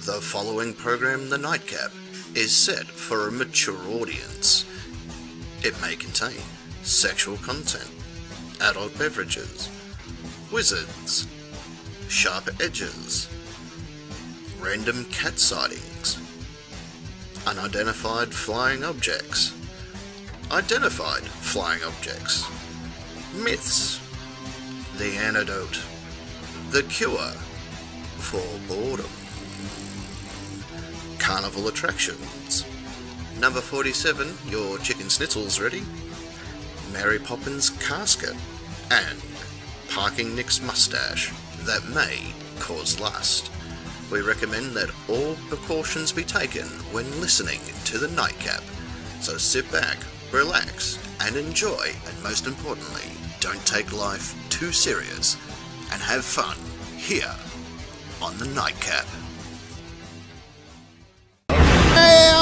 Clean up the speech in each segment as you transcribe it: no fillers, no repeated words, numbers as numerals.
The following program, The Nightcap, is set for a mature audience. It may contain sexual content, adult beverages, wizards, sharp edges, random cat sightings, unidentified flying objects, identified flying objects, myths, the antidote, the cure for boredom, carnival attractions, number 47, your chicken schnitzel's ready, Mary Poppins' casket, and parking Nick's mustache that may cause lust. We recommend that all precautions be taken when listening to the Nightcap. So sit back, relax, and enjoy, and most importantly, don't take life too serious, and have fun here on the Nightcap. Hey,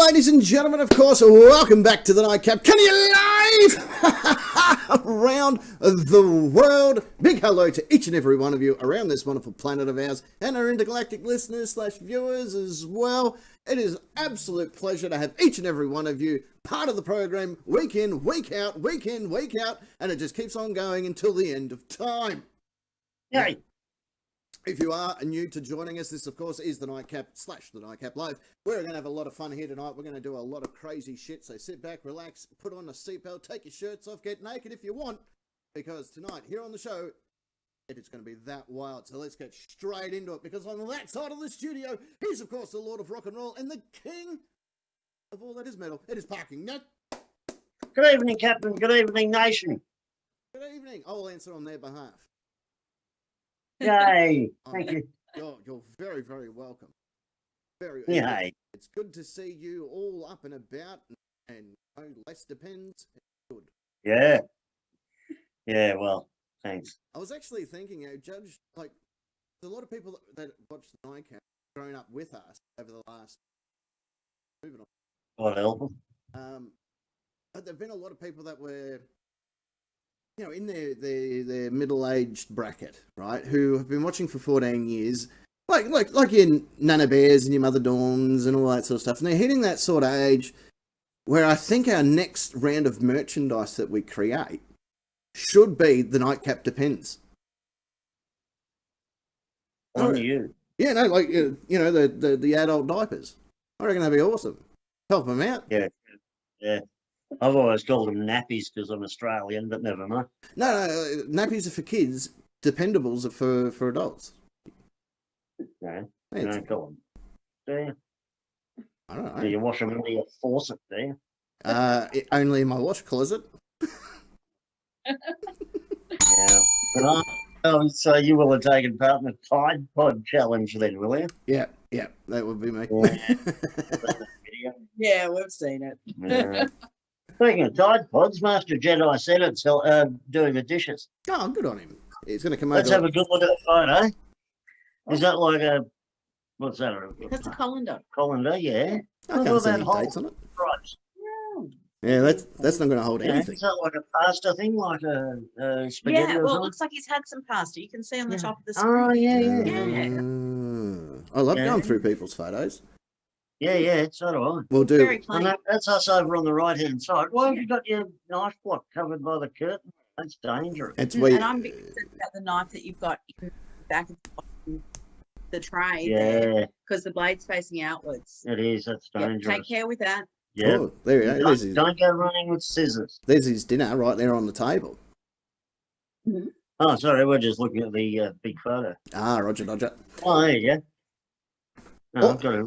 ladies and gentlemen, of course, welcome back to the Nightcap. Can you live around the world? Big hello to each and every one of you around this wonderful planet of ours, and our intergalactic listeners / viewers as well. It is an absolute pleasure to have each and every one of you part of the program, week in, week out, week in, week out, and it just keeps on going until the end of time. Yay! If you are new to joining us, this of course is the Nightcap / the Nightcap Live. We're going to have a lot of fun here tonight. We're going to do a lot of crazy shit. So sit back, relax, put on a seatbelt, take your shirts off, get naked if you want. Because tonight, here on the show, it is going to be that wild. So let's get straight into it. Because on that side of the studio, he's of course the Lord of Rock and Roll and the King of all that is metal. It is Parking Nut. Good evening, Captain. Good evening, Nation. Good evening. I will answer on their behalf. Yay! Thank you. You're very, very welcome. Yay! It's good to see you all up and about, and less depends. It's good. Yeah. Yeah. Well, thanks. I was actually thinking, Judge, like, there's a lot of people that watch the Nightcap grown up with us over the last. Moving on. What else? But there've been a lot of people that were, you know, in their middle-aged bracket, right, who have been watching for 14 years, like your Nana Bears and your Mother Dawns and all that sort of stuff, and they're hitting that sort of age where I think our next round of merchandise that we create should be the Nightcap Depends. On you. Yeah, no, like, you know, the adult diapers. I reckon that'd be awesome. Help them out. Yeah. Yeah. I've always called them nappies because I'm Australian, but never mind. No, nappies are for kids. Dependables are for adults. No, you don't call them. Do you? I don't know. Do you wash them under your faucet, do you? Only in my wash closet. Yeah. Oh, so you will have taken part in the Tide Pod challenge then, will you? Yeah, that would be me. Yeah, we've seen it. Yeah. Speaking of Tide Pods, Master Jedi said it's doing the dishes. Oh, good on him. He's going to come Let's over. have a good look at the photo. Is that like a, what's that? That's a colander. Colander, yeah. I can't see any dates on it. Yeah, that's not going to hold anything. Is that like a pasta thing, like a spaghetti Yeah, or well, it something? looks like he's had some pasta. You can see on the top of the Oh, screen. yeah. I love Yeah. going through people's photos. Yeah, so do I. We'll do. Very And clean. that's us over on the right-hand side. Why have you got your knife block covered by the curtain? That's dangerous. It's we. And I'm a bit concerned about the knife that you've got in the back of the tray Yeah, because the blade's facing outwards. it is. That's Yeah, dangerous. take care with that. Yeah. Oh, there we go. Don't go running with scissors. There's his dinner right there on the table. Oh, sorry, we're just looking at the big photo. Ah, Roger Dodger. Oh, there you go. Oh, Oh. I've got it.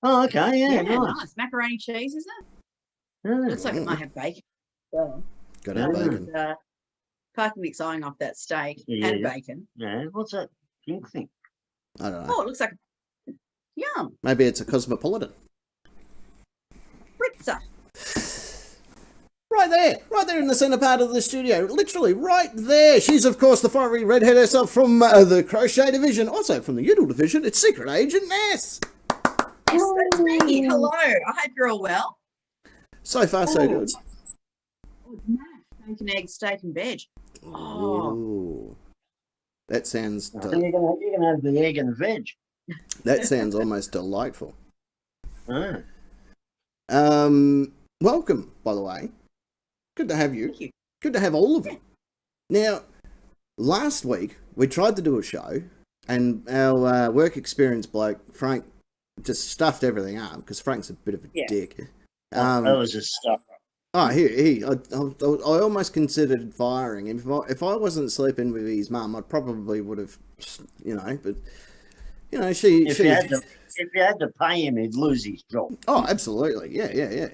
Oh, okay, yeah, nice. nice. Macaroni cheese, is it? Yeah. Looks like it might have bacon. Well, Got our Yeah. bacon. Parking Nick's eyeing off that steak Yeah. and bacon. Yeah, what's that pink thing? I don't know. Oh, it looks like yum. Maybe it's a cosmopolitan. Fritzer. Right there in the centre part of the studio, literally right there. She's, of course, the fiery redhead herself from the Crochet Division, also from the Udall Division. It's Secret Agent Ness. Yes, that's me. Hello. I hope you're all well. So far, so good. Oh, it's mashed bacon, egg, steak, and veg. Oh. Ooh. That sounds... So you're gonna have the egg and the veg. That sounds almost delightful. Ah, Welcome, by the way. Good to have you. Thank you. Good to have all of you. Now, last week we tried to do a show, and our work experience bloke Frank just stuffed everything up because Frank's a bit of a Yeah. dick. that was just stuff. Oh, I almost considered firing him. If I wasn't sleeping with his mum, I probably would have, But she. If you had to pay him, he'd lose his job. Oh, absolutely, yeah.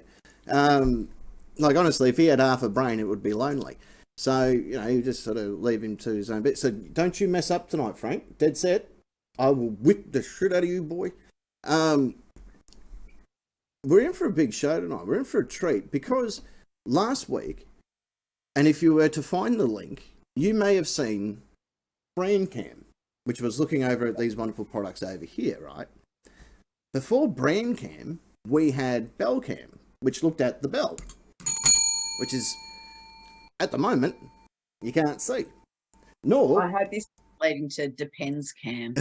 Like honestly, if he had half a brain, it would be lonely. So you just sort of leave him to his own bit. So don't you mess up tonight, Frank. Dead set. I will whip the shit out of you, boy. We're in for a big show tonight. We're in for a treat because last week, and if you were to find the link, you may have seen Brandcam, which was looking over at these wonderful products over here, right? Before Brandcam, we had Bellcam, which looked at the bell, which is, at the moment, you can't see. Nor I hope this is leading to depends cam.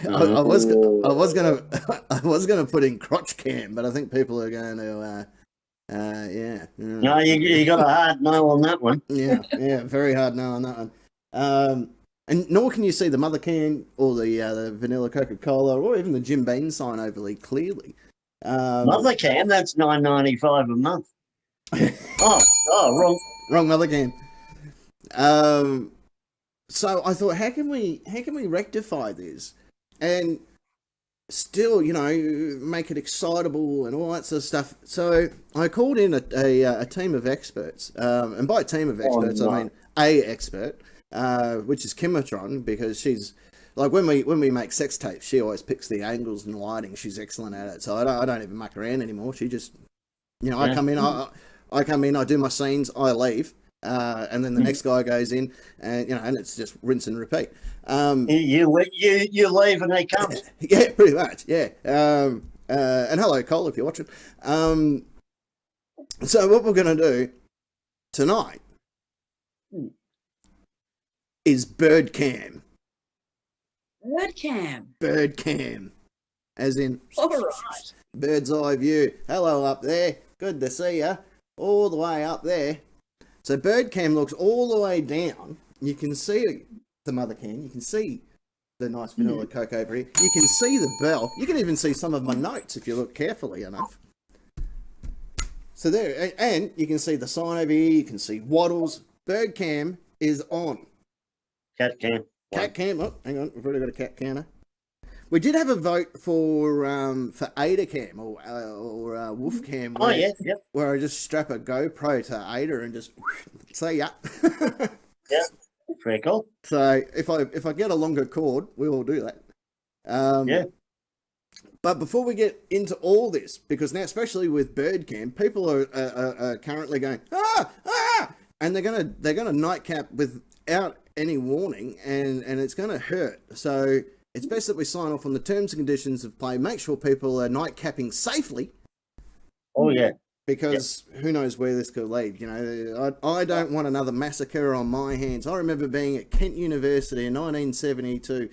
I was gonna put in crotch cam, but I think people are going to yeah. No, you got a hard no on that one. Yeah, very hard no on that one. And nor can you see the mother can or the vanilla Coca-Cola or even the Jim Beam sign overly clearly. Mother can, that's $9.95 a month. Wrong mother can. So I thought, how can we rectify this and still, make it excitable and all that sort of stuff? So I called in a team of experts, and by team of experts I mean a expert, which is Kimatron, because she's like when we make sex tapes, she always picks the angles and lighting. She's excellent at it. So I don't even muck around anymore. She just, I come in, I do my scenes, I leave. And then the next guy goes in, and and it's just rinse and repeat. You leave and they come. Yeah, pretty much. Yeah. And hello, Cole, if you're watching. So what we're gonna do tonight is bird cam. Bird cam, as in All right. bird's eye view. Hello up there. Good to see ya. All the way up there. So bird cam looks all the way down. You can see the mother cam. You can see the nice vanilla Coke over here. You can see the bell. You can even see some of my notes if you look carefully enough. So there, and you can see the sign over here. You can see Waddles. Bird cam is on. Cat can. Cat cam. Oh, hang on. We've already got a cat counter. We did have a vote for Ada Cam or Wolf Cam. Yep. Where I just strap a GoPro to Ada and just say yeah. Yeah, pretty cool. So if I get a longer cord, we will do that. Yeah. But before we get into all this, because now especially with bird cam, people are currently going and they're gonna nightcap without any warning, and it's gonna hurt. So it's best that we sign off on the terms and conditions of play. Make sure people are nightcapping safely. Oh yeah. Because who knows where this could lead? I don't want another massacre on my hands. I remember being at Kent University in 1972.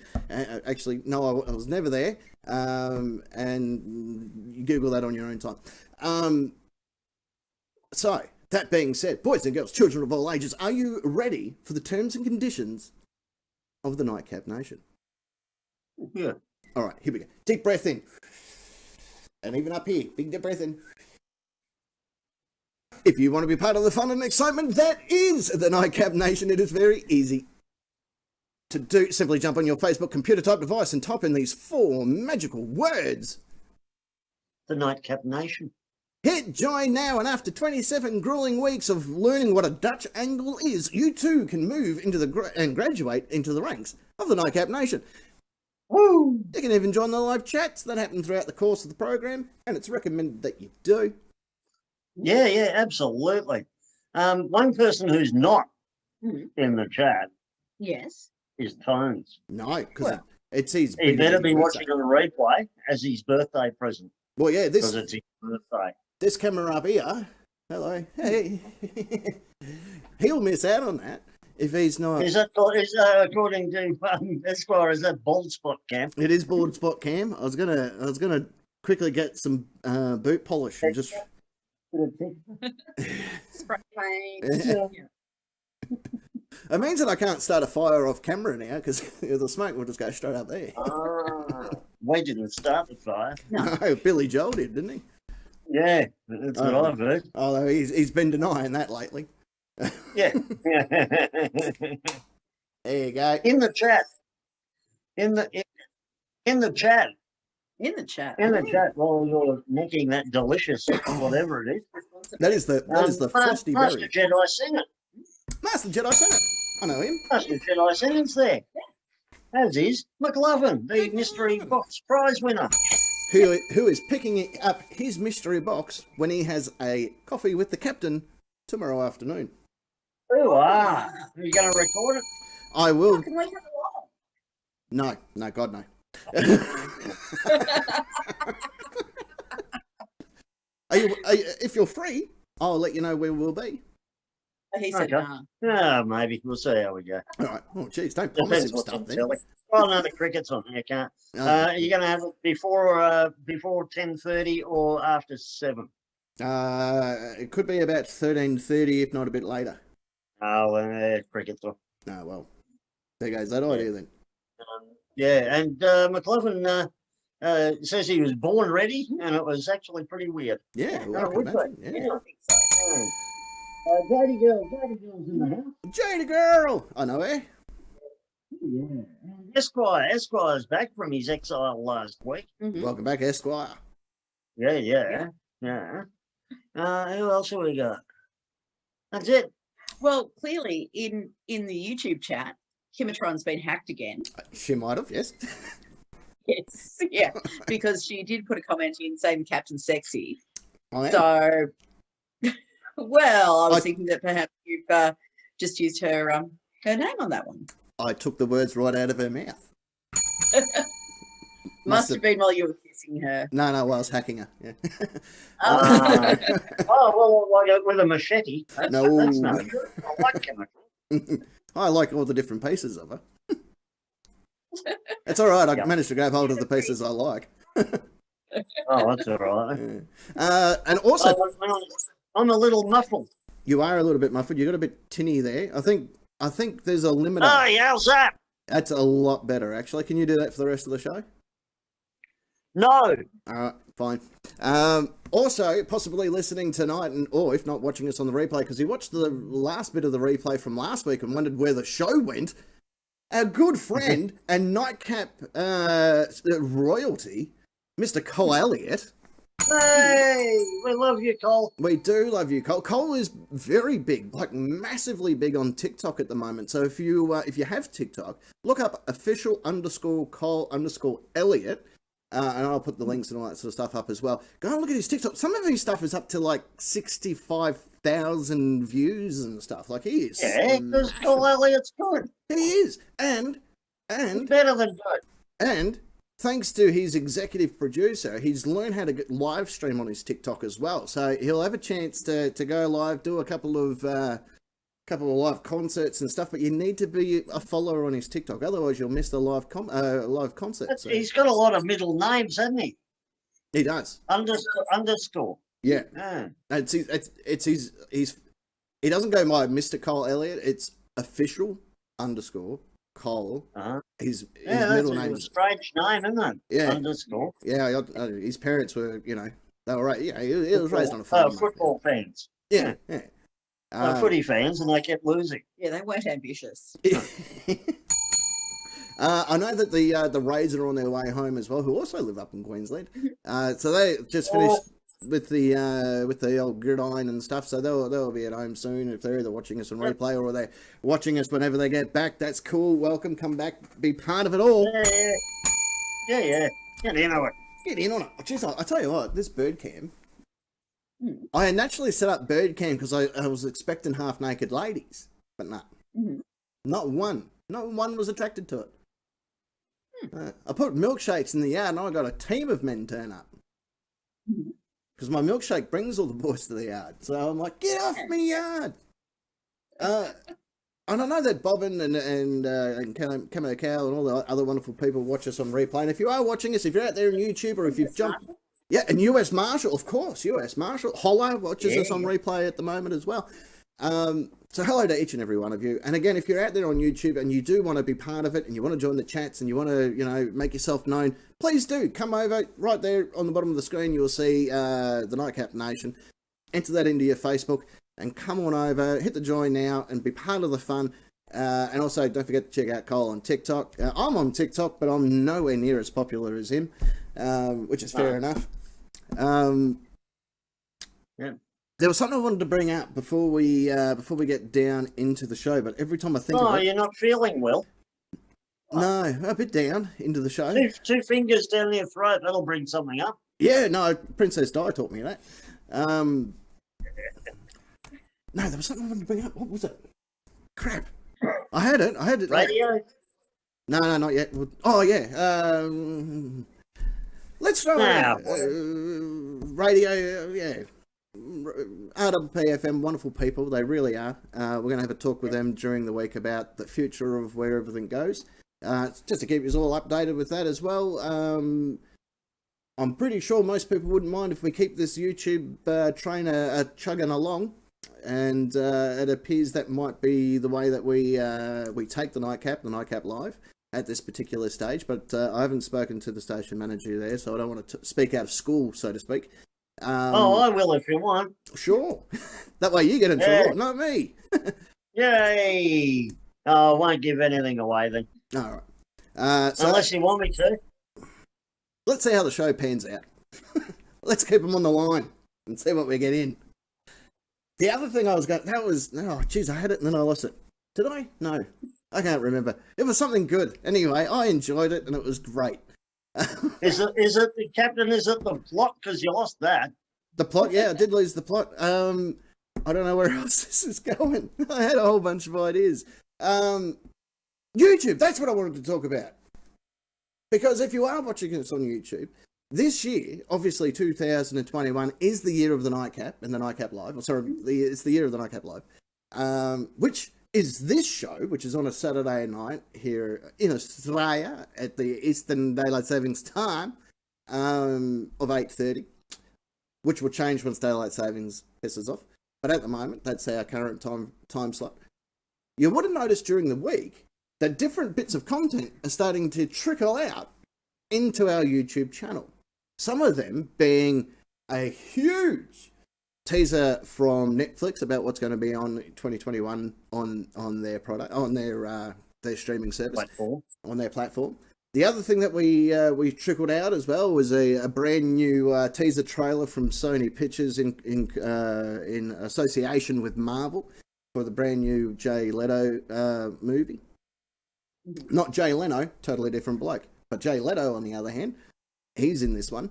Actually, no, I was never there. And you Google that on your own time. So, that being said, boys and girls, children of all ages, are you ready for the terms and conditions of the Nightcap Nation? Yeah. All right, here we go. Deep breath in. And even up here, big deep breath in. If you want to be part of the fun and excitement that is the Nightcap Nation, it is very easy to do. Simply jump on your Facebook computer type device and type in these 4 magical words. The Nightcap Nation. Hit join now, and after 27 grueling weeks of learning what a Dutch angle is, you too can move into and graduate into the ranks of the Nightcap Nation. Woo! You can even join the live chats that happen throughout the course of the program, and it's recommended that you do. Yeah, absolutely. One person who's not in the chat Yes. is Tones. No, because it's his. He better be watching on the replay as his birthday present. Well, yeah, Because it's his birthday. this camera up here. Hello, hey. He'll miss out on that If he's not, Is that according to Esquire? Is that bald spot, Cam? it is bald spot cam. I was gonna quickly get some boot polish and just. Spray paint. Yeah. Yeah. It means that I can't start a fire off camera now because the smoke will just go straight up there. We didn't start the fire. No, Billy Joel did, didn't he? Yeah, that's what I've heard. Although he's been denying that lately. Yeah. There you go. In the chat. In the chat. In the chat. In the chat while you're making that delicious whatever it is. That is the frosty Master berry. Jedi Singer. Master Jedi Senate. I know him. Master Jedi Singer's there. As is McLovin, the mystery box prize winner. Who is picking up his mystery box when he has a coffee with the captain tomorrow afternoon. Ooh, are you going to record it? I will. Can we have a No, God, no. Are you, if you're free, I'll let you know where we'll be. He said, Okay. nah. Maybe. We'll see how we go. All right. Oh, geez, don't promise Depends him what's stuff on then. telly. Well, no, the cricket's on. You can't. You're going to have it before 10:30 or after 7. It could be about 13:30, if not a bit later. Oh, cricket's on. Oh, well. There goes that idea then. Yeah, and McLovin says he was born ready, and it was actually pretty weird. Yeah, well, No, I can would imagine. they? Yeah. I think so. Daddy girl's in the house. Jada girl! I know her. Yeah. Esquire's back from his exile last week. Mhm. Welcome back, Esquire. Yeah. Who else have we got? That's it. Well, clearly in the YouTube chat, Kimatron's been hacked again. She might have, yes. Yes, yeah, because she did put a comment in saying Captain's sexy. I am. So, well, I was I- thinking that perhaps you've just used her name on that one. I took the words right out of her mouth. Must have been while you were kissing her. No, while I was hacking her. Yeah. Ah. Oh, well, with a machete. No. That's no good. I like him. I like all the different pieces of her. It's all right. I Yeah. managed to grab hold of the pieces I like. Oh, that's all right. Yeah. And also, I'm a little muffled. you are a little bit muffled. You got a bit tinny there. I think there's a limiter. Oh, how's that? That's a lot better, actually. Can you do that for the rest of the show? No. All right, fine. Also, possibly listening tonight, or if not, watching us on the replay, because you watched the last bit of the replay from last week and wondered where the show went. Our good friend and nightcap royalty, Mr. Cole Elliott. Hey, we love you, Cole. We do love you, Cole. Cole is very big, like massively big on TikTok at the moment. So if you have TikTok, look up official_Cole_Elliott. And I'll put the links and all that sort of stuff up as well. Go and look at his TikTok. Some of his stuff is up to like 65,000 views and stuff. Like he is. Yeah, because Cole Elliott's good. He is. And Better than good. And thanks to his executive producer, he's learned how to get live stream on his TikTok as well. So he'll have a chance to go live, do a couple of live concerts and stuff. But you need to be a follower on his TikTok, otherwise you'll miss the live concerts. So. He's got a lot of middle names, hasn't he? He does. Underscore. Yeah. Yeah. It's his. He doesn't go by Mr. Cole Elliott. It's official_Cole. His middle name a is. strange name, isn't it? Yeah. Underscore. Yeah, his parents were, they were right. Yeah, he was raised on a farm. Football fans. Yeah. Footy fans, and they kept losing. Yeah, they weren't ambitious. I know that the Rays are on their way home as well, who also live up in Queensland. So they just finished with the old gridiron and stuff. So they'll be at home soon if they're either watching us on replay or they're watching us whenever they get back. That's cool. Welcome, come back, be part of it all. Yeah. Get in on it. Get in on it. Jeez, I tell you what, this bird cam. I had naturally set up bird cam because I was expecting half naked ladies, but no, not one was attracted to it. I put milkshakes in the yard and I got a team of men turn up because my milkshake brings all the boys to the yard. So I'm like, get off me yard. I I know that Bobbin and Camo Cow and all the other wonderful people watch us on replay. And if you are watching us, if you're out there on YouTube or if you've jumped... Yeah, and US Marshall, of course, US Marshall. Hollow watches us on replay at the moment as well. So hello to each and every one of you. And again, if you're out there on YouTube and you do want to be part of it and you want to join the chats and you want to, you know, make yourself known, please do. Come over. Right there on the bottom of the screen, you'll see the Nightcap Nation. Enter that into your Facebook and come on over, hit the join now and be part of the fun. And also, don't forget to check out Cole on TikTok. I'm on TikTok, but I'm nowhere near as popular as him, which is fair enough. Yeah. There was something I wanted to bring up before we get down into the show, but every time I think of it... you're not feeling well? No, a bit down into the show. Two fingers down your throat, that'll bring something up. Yeah, no, Princess Di taught me that. No, there was something I wanted to bring up. What was it? Crap. I had it. Radio? No, not yet. Oh, yeah. Let's throw radio, yeah. RWPFM, wonderful people, they really are. We're going to have a talk with them during the week about the future of where everything goes. Just to keep you all updated with that as well. I'm pretty sure most people wouldn't mind if we keep this YouTube train chugging along. And it appears that might be the way that we take the Nightcap Live at this particular stage. But I haven't spoken to the station manager there, so I don't want to speak out of school, so to speak. I will if you want. Sure. That way you get in trouble, not me. Yay! I won't give anything away then. All right. So unless you want me to. Let's see how the show pans out. Let's keep them on the line and see what we get in. The other thing I was going... That was... Oh, jeez, I had it and then I lost it. Did I? No. I can't remember. It was something good. Anyway, I enjoyed it and it was great. Is it the captain? Is it the plot? Because you lost that. The plot, yeah, I did lose the plot. I don't know where else this is going. I had a whole bunch of ideas. YouTube, that's what I wanted to talk about. Because if you are watching us on YouTube, this year, obviously 2021, is the year of the Nightcap and the Nightcap Live. It's the year of the Nightcap Live, which is this show, which is on a Saturday night here in Australia at the Eastern Daylight Savings Time of 8:30, which will change once Daylight Savings pisses off. But at the moment, that's our current time slot. You would have noticed during the week that different bits of content are starting to trickle out into our YouTube channel. Some of them being a huge teaser from Netflix about what's going to be on 2021 on their product, on their streaming service, on their platform. The other thing that we trickled out as well was a brand new teaser trailer from Sony Pictures in association with Marvel for the brand new Jay Leto movie. Not Jay Leno, totally different bloke, but Jay Leto on the other hand, he's in this one.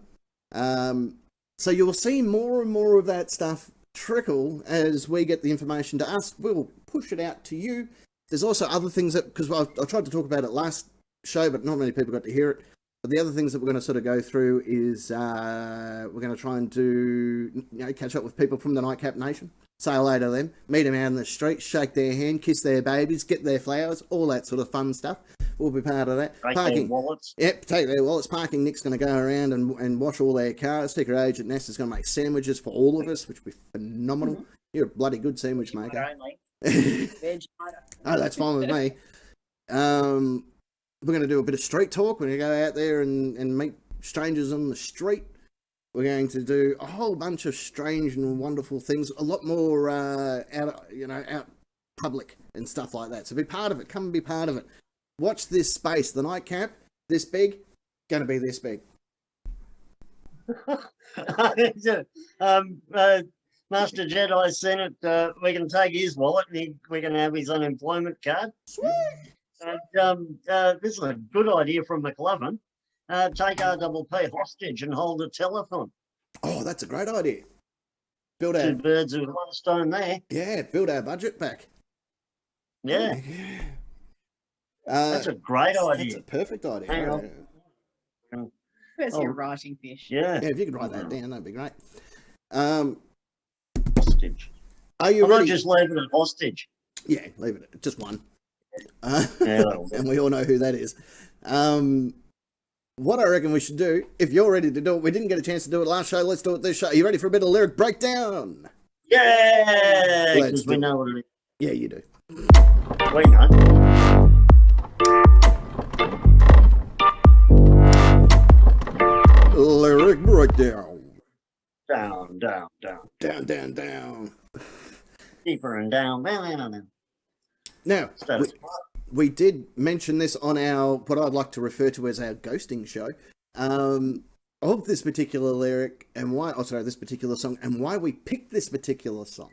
So you'll see more and more of that stuff trickle as we get the information to us. We'll push it out to you. There's also other things that, because I tried to talk about it last show, but not many people got to hear it. But the other things that we're going to sort of go through is we're going to try and do, catch up with people from the Nightcap Nation. Say hello to them, meet them out in the street, shake their hand, kiss their babies, get their flowers, all that sort of fun stuff. We'll be part of that. Take their wallets. Yep, take their wallets. Parking Nick's going to go around and wash all their cars. Sticker Agent Ness is going to make sandwiches for all of us, which will be phenomenal. Mm-hmm. You're a bloody good sandwich maker. Oh, that's fine with me. We're going to do a bit of street talk. We're going to go out there and meet strangers on the street. We're going to do a whole bunch of strange and wonderful things. A lot more out public and stuff like that. So be part of it. Come and be part of it. Watch this space. The Nightcap, this big, going to be this big. Master Jedi sent it. We can take his wallet and we can have his unemployment card. Sweet. And this is a good idea from McLovin. Take RWP hostage and hold a telethon. Oh, that's a great idea. Build Two birds with one stone there. Yeah, build our budget back. Yeah. That's a great idea. That's a perfect idea. Hang on. Where's your writing fish? Yeah. Yeah, if you could write that down, that'd be great. Hostage. Are you I'm ready? not just leaving it hostage. Yeah, leave it. Just one. Yeah, that'll do. And we all know who that is. What I reckon we should do, if you're ready to do it, we didn't get a chance to do it last show, let's do it this show. Are you ready for a bit of lyric breakdown? Yeah, Let's because we do it. know what it is. Yeah, you do. We know. Lyric breakdown. Down, down, down. Down, down, down. Deeper and down, down. Now, Status quo. we did mention this on our, what I'd like to refer to as our ghosting show, of this particular lyric and why, this particular song, and why we picked this particular song.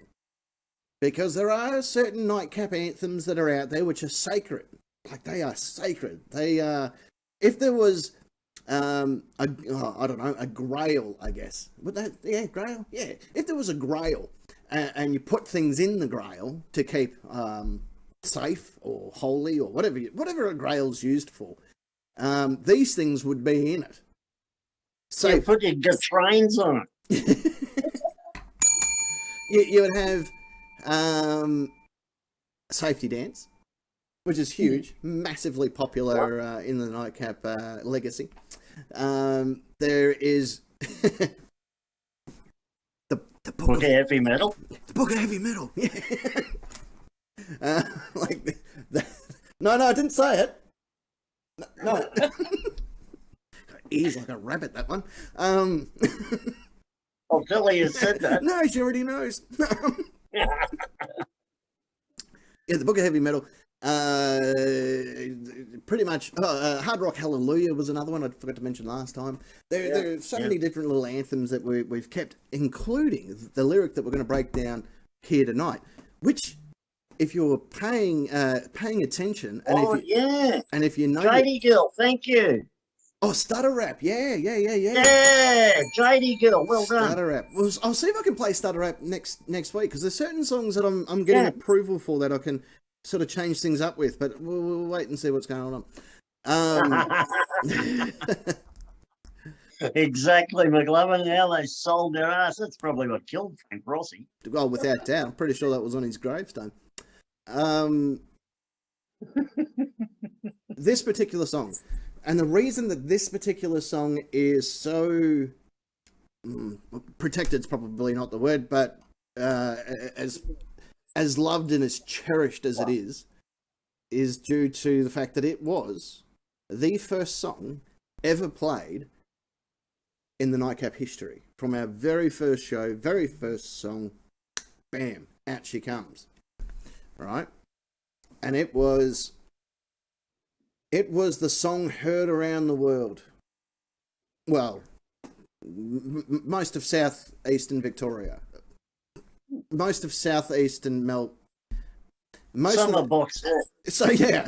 Because there are certain nightcap anthems that are out there which are sacred. Like, they are sacred. They are, if there was, a grail, I guess. Would that, yeah, grail? Yeah. If there was a grail, and you put things in the grail to keep, safe or holy or whatever a grail's used for, these things would be in it. So You put your trains on it. you would have safety dance, which is huge, massively popular in the nightcap legacy. There is the book Book of heavy metal. The Book of Heavy Metal. No, I didn't say it. No. Ears like a rabbit, that one. Oh, Billy has said that. No, she already knows. Yeah, the Book of Heavy Metal. Pretty much. Hard Rock Hallelujah was another one I forgot to mention last time. There are so many different little anthems that we've kept, including the lyric that we're going to break down here tonight, which, if you're paying attention, and and if you know, JD Gill, thank you. oh, Stutter Rap, yeah. Yeah, JD Gill, well done. Stutter Rap. Well, I'll see if I can play Stutter Rap next week, because there's certain songs that I'm getting approval for that I can sort of change things up with, but we'll wait and see what's going on. Exactly, McLovin. How they sold their ass. That's probably what killed Frank Rossi. Well, without doubt, I'm pretty sure that was on his gravestone. This particular song, and the reason that this particular song is so protected is probably not the word, but as loved and as cherished as it is due to the fact that it was the first song ever played in the nightcap history. From our very first show, very first song, bam, out she comes. Right? And it was the song heard around the world. Well, most of southeastern Victoria. Most of southeastern Melbourne. Some of Box Hill. So yeah,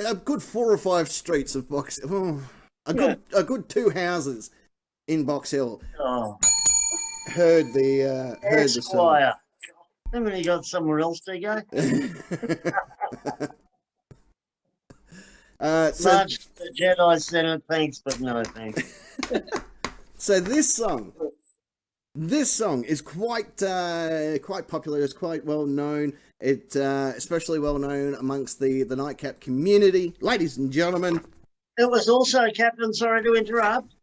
a good 4 or 5 streets of Box. Oh, a good 2 houses in Box Hill heard the song. Esquire. Haven't you got somewhere else to go? March the Jedi Center, thanks, but no thanks. So this song is quite popular. It's quite well known. It especially well known amongst the nightcap community, ladies and gentlemen. It was also, Captain, sorry to interrupt,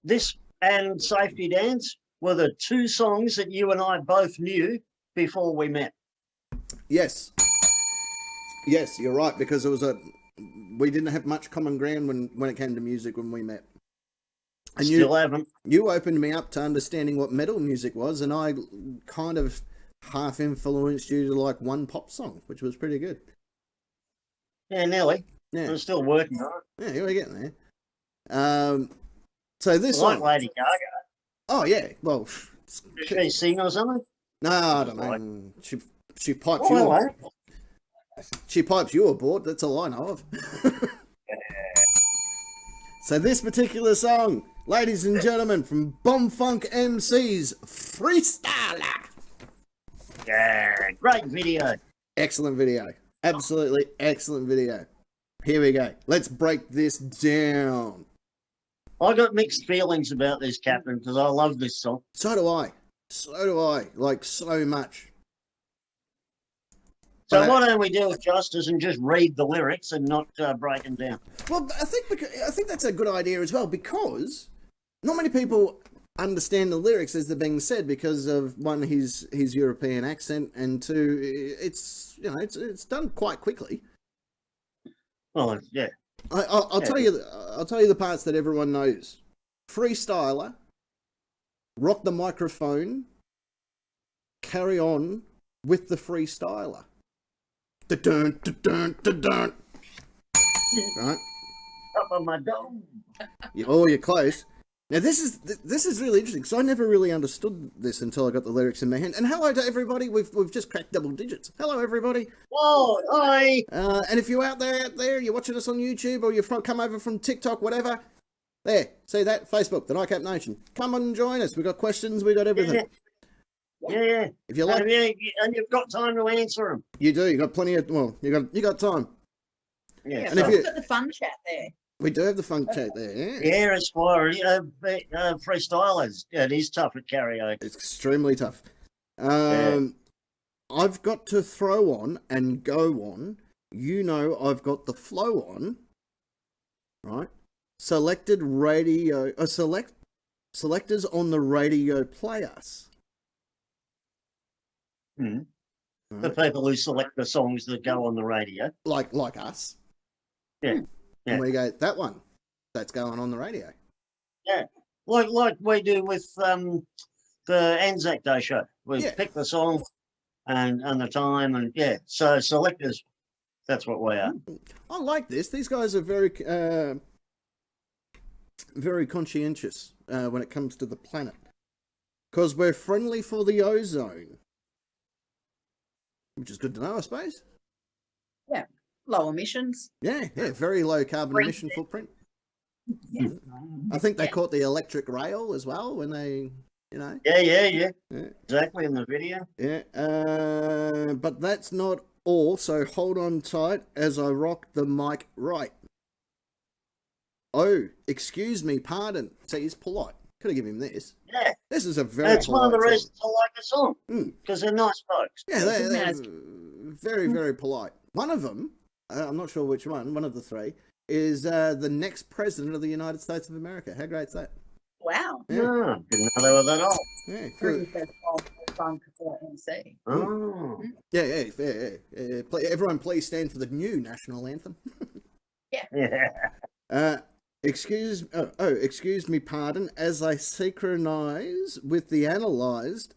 this and Safety Dance were the 2 songs that you and I both knew before we met. Yes, you're right, because we didn't have much common ground when it came to music when we met. And Still haven't. You opened me up to understanding what metal music was, and I kind of half influenced you to like one pop song, which was pretty good. Yeah, nearly. Yeah. I'm still working on it. Yeah, we're getting there. So this Like song. Lady Gaga. Oh yeah, well. Does she sing or something? No, I don't know. She pipes Oh, you. hello. She pipes you aboard. That's all I know of. So this particular song, ladies and gentlemen, from Bomb Funk MC's Freestyler. Yeah, great video. Excellent video. Absolutely excellent video. Here we go. Let's break this down. I got mixed feelings about this, Captain, because I love this song. So do I. Like, so much. So But, why don't we do it justice and just read the lyrics and not break them down? well, I think that's a good idea as well, because not many people understand the lyrics as they're being said because of, one, his European accent, and two, it's done quite quickly. Well, yeah. I'll tell you the parts that everyone knows: freestyler, rock the microphone, carry on with the freestyler. Da-dun, da-dun, da-dun. Right? Top of my dome. You're close. Now this is really interesting, because I never really understood this until I got the lyrics in my hand. And hello to everybody. We've just cracked double digits. Hello everybody. Whoa, hi. And if you're out there, you're watching us on YouTube, or you've come over from TikTok, whatever. There, see that? Facebook, the Nightcap Nation. Come and join us. We've got questions. We've got everything. Yeah. If you like, And you've got time to answer them. you do. You got plenty of. Well, you got time. Yeah. Yeah, And if so you- we've got the fun chat there. We do have the funk chat there. Yeah. Yeah, it's for freestylers. Yeah, it is tough at karaoke. It's extremely tough. I've got to throw on and go on. I've got the flow on. Right? Selected radio. Selectors on the radio play us. Hmm. The Right? people who select the songs that go on the radio. Like us. Yeah. And we go, that one. That's going on the radio. Like we do with the Anzac Day show. We Yeah. pick the song and the time, and yeah. So selectors, that's what we are. I like this. These guys are very conscientious when it comes to the planet, because we're friendly for the ozone, which is good to know, I suppose. Low emissions. Yeah, very low carbon Green emission footprint. Yeah. I think they Yeah. caught the electric rail as well when they, Yeah. Yeah. Exactly in the video. Yeah. But that's not all. So hold on tight as I rock the mic right. Oh, excuse me, pardon. So he's polite. Could have given him this. Yeah, This is a very. that's one of the polite reasons I like the song Mm. because they're nice folks. Yeah, they're Nice. very, very polite. One of them, I'm not sure which one of the three, is the next president of the United States of America. How great's that? Wow. Yeah. Yeah, didn't know they were that old. Yeah, Pretty first fun for MC. Oh, yeah. Everyone, please stand for the new national anthem. yeah. Excuse me, pardon, as I synchronize with the analyzed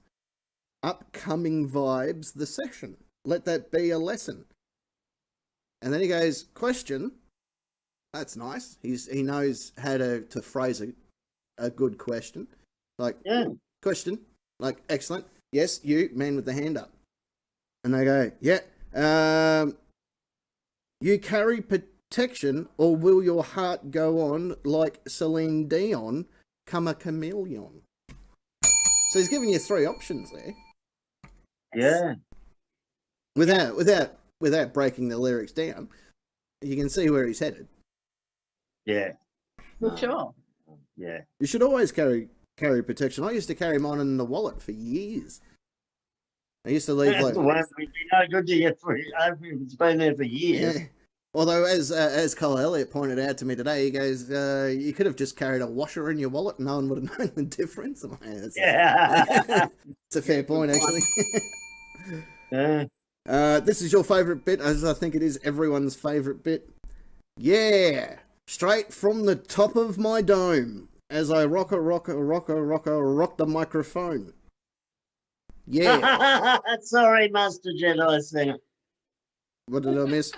upcoming vibes the session. Let that be a lesson. And then he goes, question. That's nice. He knows how to phrase a good question. Like, Yeah. question. Like, excellent. Yes, you, man with the hand up. And they go, yeah. You carry protection, or will your heart go on like Celine Dion, come a chameleon? So he's giving you three options there. Yeah. Without breaking the lyrics down, you can see where he's headed. Yeah. For sure. Yeah. You should always carry protection. I used to carry mine in the wallet for years. I used to leave It like, won't be no good to you for it's been there for years. yeah. Although, as Cole Elliott pointed out to me today, he goes, "You could have just carried a washer in your wallet, and no one would have known the difference." I'm like, Yeah. it's a fair point, actually. Yeah. This is your favourite bit, as I think it is everyone's favourite bit. Yeah, straight from the top of my dome, as I rock the microphone. Yeah. Sorry, Master Jedi Singer. What did I miss?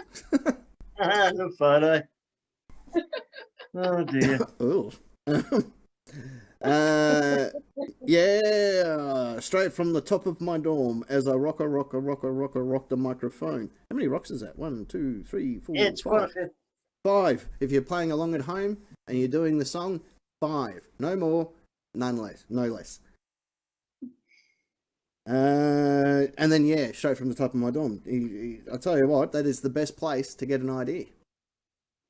The photo. Oh dear. Oh. Yeah, straight from the top of my dorm as I rock the microphone. How many rocks is that? 1, 2, 3, 4, Yeah, it's 5. quite 5. If you're playing along at home and you're doing the song, 5. No more, none less, no less. And then, yeah, straight from the top of my dorm. I'll tell you what, that is the best place to get an idea.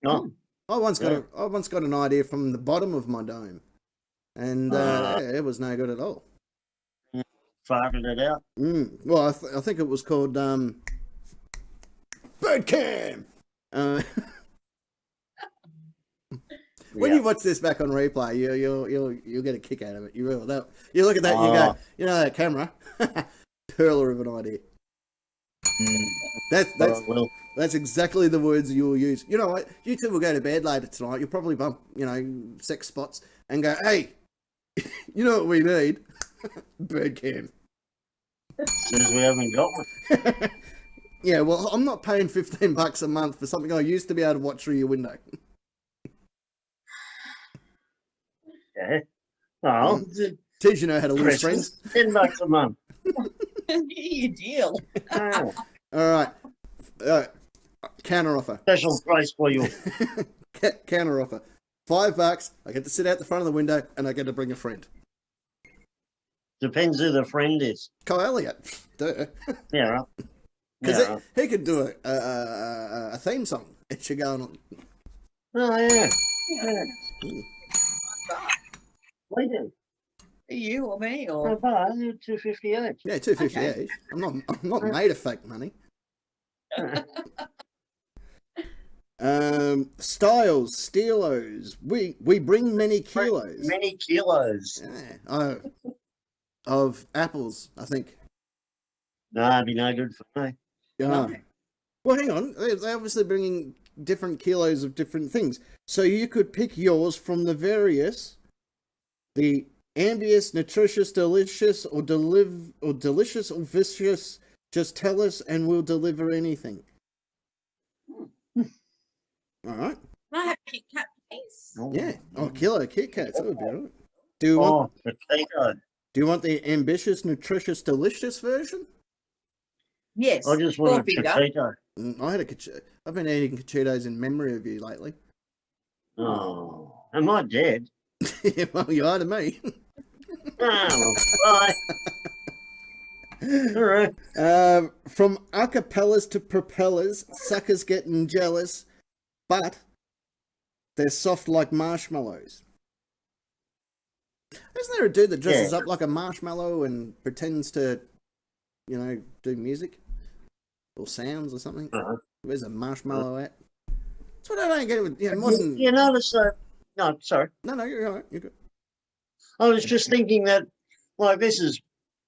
No. I once got an idea from the bottom of my dome, and it was no good at all. Farted it out. Well, I think it was called bird cam. When you watch this back on replay, you'll get a kick out of it. You will. You look at that, you go, you know that camera, perler of an idea. That's exactly the words you will use. You know what? You two will go to bed later tonight. You'll probably bump, sex spots and go, hey, you know what we need? Bird cam. Says we haven't got one. Yeah, well, I'm not paying $15 a month for something I used to be able to watch through your window. Yeah. Oh, Teach you know how to lose friends. $10 a month. You deal. Oh, All right. Counter offer. special price for you. Counter offer. $5. I get to sit out the front of the window and I get to bring a friend. Depends who the friend is. Kyle Elliott. Duh. Yeah, right. Because Yeah, right. he could do a theme song. It should go on. Oh, yeah. We do. You or me Oh, or but 258. Yeah, $2.50 each. I'm not made of fake money. Styles, Steelos. We bring many kilos. Many kilos. Yeah. Of apples, I think. No, it'd be no good for me. Yeah. No. Well, hang on. They're obviously bringing different kilos of different things. So you could pick yours from the ambitious, nutritious, delicious, or delicious or vicious. Just tell us and we'll deliver anything. All right. can I have Kit Kat, please? Yeah. Oh, kilo Kit Kats. That would be all right. Do you want potato. Do you want the ambitious, nutritious, delicious version? Yes. I just want a Four-finger. potato. I've been eating Cachitos in memory of you lately. Oh, am I dead? Yeah, well, you are to me. Oh, bye. All right. From acapellas to propellers, suckers getting jealous, but they're soft like marshmallows. Isn't there a dude that dresses up like a marshmallow and pretends to, do music or sounds or something? Uh-huh. Where's a marshmallow at? That's what I don't get with modern. You notice that? No, sorry. No, you're all right. You're good. I was just thinking that, like, this is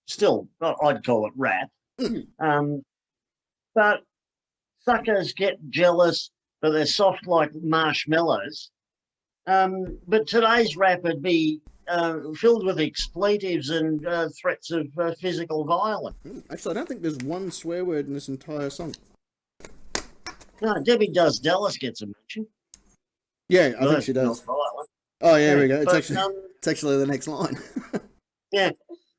still, I'd call it rap. But suckers get jealous, but they're soft like marshmallows. But today's rap would be filled with expletives and threats of physical violence. Actually, I don't think there's one swear word in this entire song. No, Debbie Does Dallas gets a mention. Yeah, I No, think she does. not violent. Oh, yeah, there we go. But, It's actually the next line. yeah,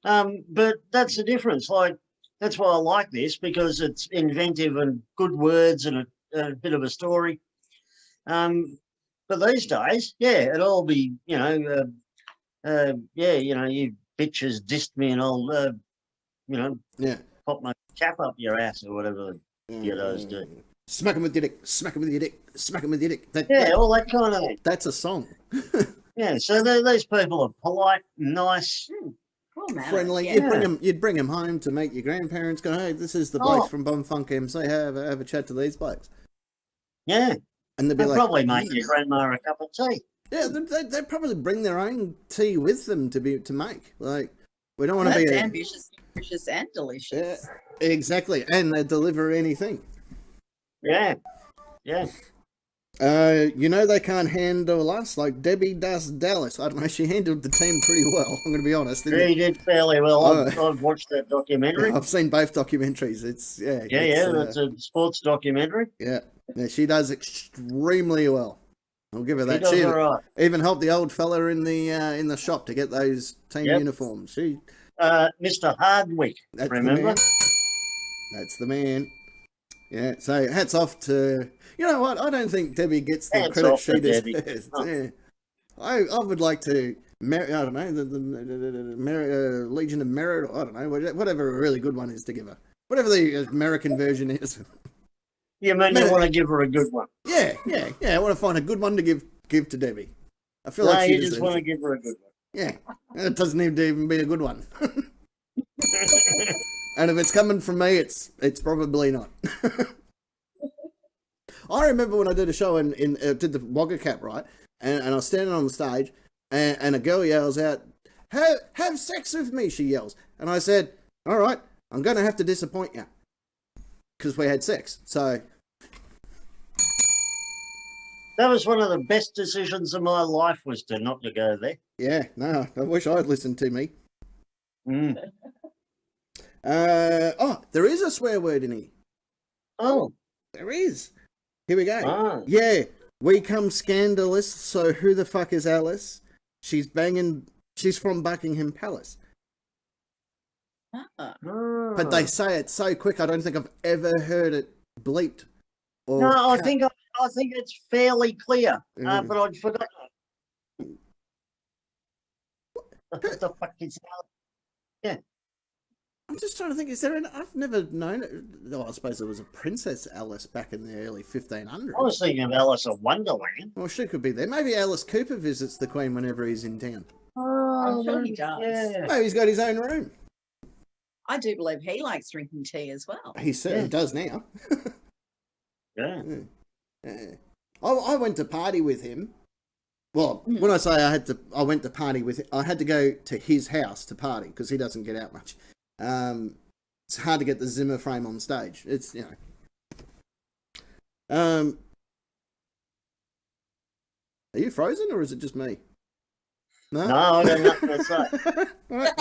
but that's the difference. Like, that's why I like this, because it's inventive and good words and a bit of a story. But these days, yeah, it'll all be, you bitches dissed me and I'll, Yeah. pop my cap up your ass or whatever you guys do. Smack him with your dick. Smack him with your dick. Smack him with your dick. All that kind of thing. That's a song. Yeah, so these people are polite, nice. Cool, man. Friendly. Yeah. You'd bring them home to make your grandparents go, hey, this is the blokes from Bum Funk MC. Have a chat to these blokes. Yeah, And they'd be they'll like, probably make your grandma a cup of tea. yeah, they'd probably bring their own tea with them to make. Like, we don't want to That's be ambitious, nutritious, and delicious. Yeah, exactly. And they deliver anything. Yeah, yeah. They can't handle us like Debbie Does Dallas. I don't know. She handled the team pretty well. I'm going to be honest. She did fairly well. Oh. I've watched that documentary. I've seen both documentaries. It's That's a sports documentary. yeah. She does extremely well. I'll give her She that. does all right. Even helped the old fella in the shop to get those team uniforms. She Mr. Hardwick, that's remember? the man. That's the man. Yeah. So hats off to. You know what? I don't think Debbie gets the Hats credit off she to Debbie. deserves. Oh. Yeah. I would like to. I don't know the Legion of Merit. Or I don't know whatever a really good one is to give her. Whatever the American version is. You mean you want to give her a good one? Yeah. I want to find a good one to give to Debbie. I feel No, like she you just deserves want to it. give her a good one. Yeah, it doesn't need to even be a good one. And if it's coming from me, it's probably not. I remember when I did a show did the Wagga Cap, right? And I was standing on the stage, and a girl yells out, have sex with me, she yells. And I said, all right, I'm going to have to disappoint you. Because we had sex, so... That was one of the best decisions of my life, was to not to go there. Yeah, no, I wish I'd listened to me. Mm. There is a swear word in here. Oh. There is. Here we go. Ah. Yeah, we come scandalous, so who the fuck is Alice? She's from Buckingham Palace. Ah. Ah. But they say it so quick, I don't think I've ever heard it bleeped. Or No, I cut. think it's fairly clear, Mm. but I'd forgotten. What the fuck is that? I'm just trying to think, is there I've never known it. Oh, I suppose it was a Princess Alice back in the early 1500s. I was thinking of Alice of Wonderland. Well, she could be there. Maybe Alice Cooper visits the Queen whenever he's in town. Oh, sure he does. Yeah. Maybe he's got his own room. I do believe he likes drinking tea as well. He certainly Yeah. does now. Yeah. Yeah. I went to party with him. Well, when I say I went to party with him, I had to go to his house to party because he doesn't get out much. It's hard to get the Zimmer frame on stage. It's, you know. Are you frozen or is it just me? No, I got nothing to say. Right.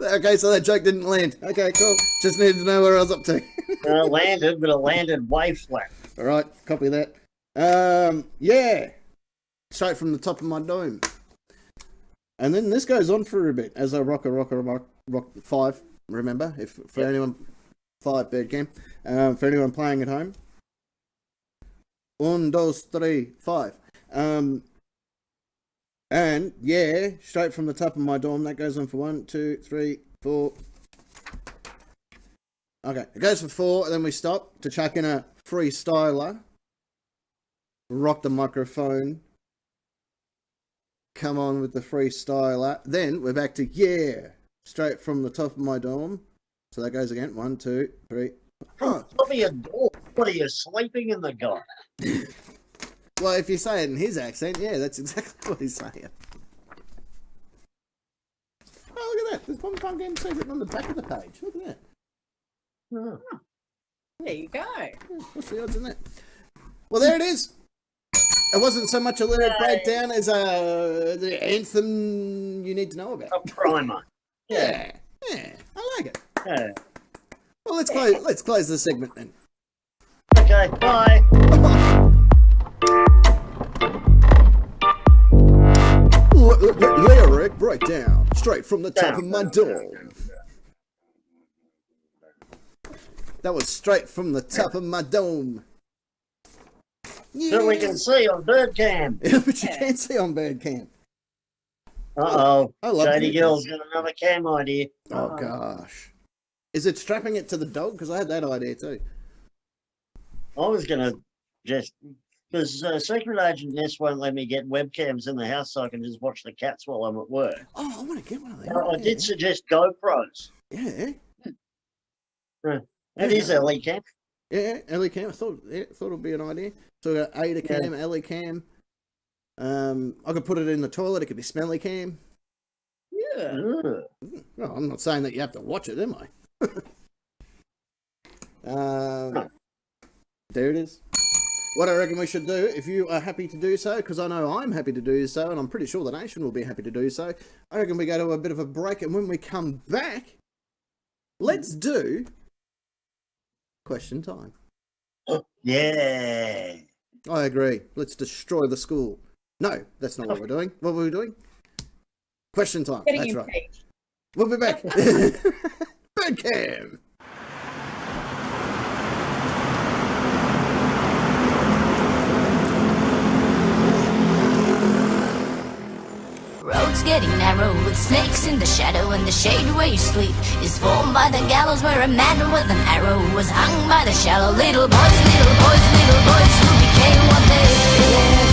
Okay, so that joke didn't land. Okay, cool. Just needed to know where I was up to. It landed, but it landed way flat. All right, copy that. Yeah, straight from the top of my dome. And then this goes on for a bit as I rock 5. Remember, if for anyone 5 bird game. For anyone playing at home. 1, 2, 3, 5. And yeah, straight from the top of my dome. That goes on for 1, 2, 3, 4. Okay, it goes for 4, and then we stop to chuck in a freestyler. Rock the microphone. Come on with the freestyler. Then we're back to yeah, straight from the top of my dome. So that goes again. 1, 2, 3. Oh. Top of your door. What are you, sleeping in the guy? Well, if you say it in his accent, yeah, that's exactly what he's saying. Oh, look at that. There's one game secret on the back of the page. Look at that. Oh. There you go. What's the odds in that? Well, there it is. It wasn't so much a lyric breakdown as the anthem you need to know about. A primer. Yeah, I like it. Yeah. Well, let's close the segment then. Okay, bye. Lyric breakdown, straight from the top of my dome. That was straight from the top of my dome. So we can see on Birdcam. Yeah, but you can't see on Bandcamp. Uh-oh. I love Shady Birdcam. Girl's got another cam idea. Oh, gosh. Is it strapping it to the dog? Because I had that idea too. I was going to just... Because Secret Agent Ness won't let me get webcams in the house so I can just watch the cats while I'm at work. Oh, I want to get one of them. I did suggest GoPros. Yeah. That is Ellie Camp. Yeah, Ellie Cam. I thought it would be an idea. So we got Ada Cam, Ellie Cam. I could put it in the toilet. It could be Smelly Cam. Yeah. Ugh. Well, I'm not saying that you have to watch it, am I? There it is. What I reckon we should do, if you are happy to do so, because I know I'm happy to do so, and I'm pretty sure the nation will be happy to do so, I reckon we go to a bit of a break, and when we come back, let's do question time. Yeah. I agree. Let's destroy the school. No, that's not what we're doing. What were we doing? Question time. Getting That's right. impeached. We'll be back. Birdcam. Roads getting narrow with snakes in the shadow, and the shade where you sleep is formed by the gallows where a man with an arrow was hung by the shallow. Little boys who became what they feared.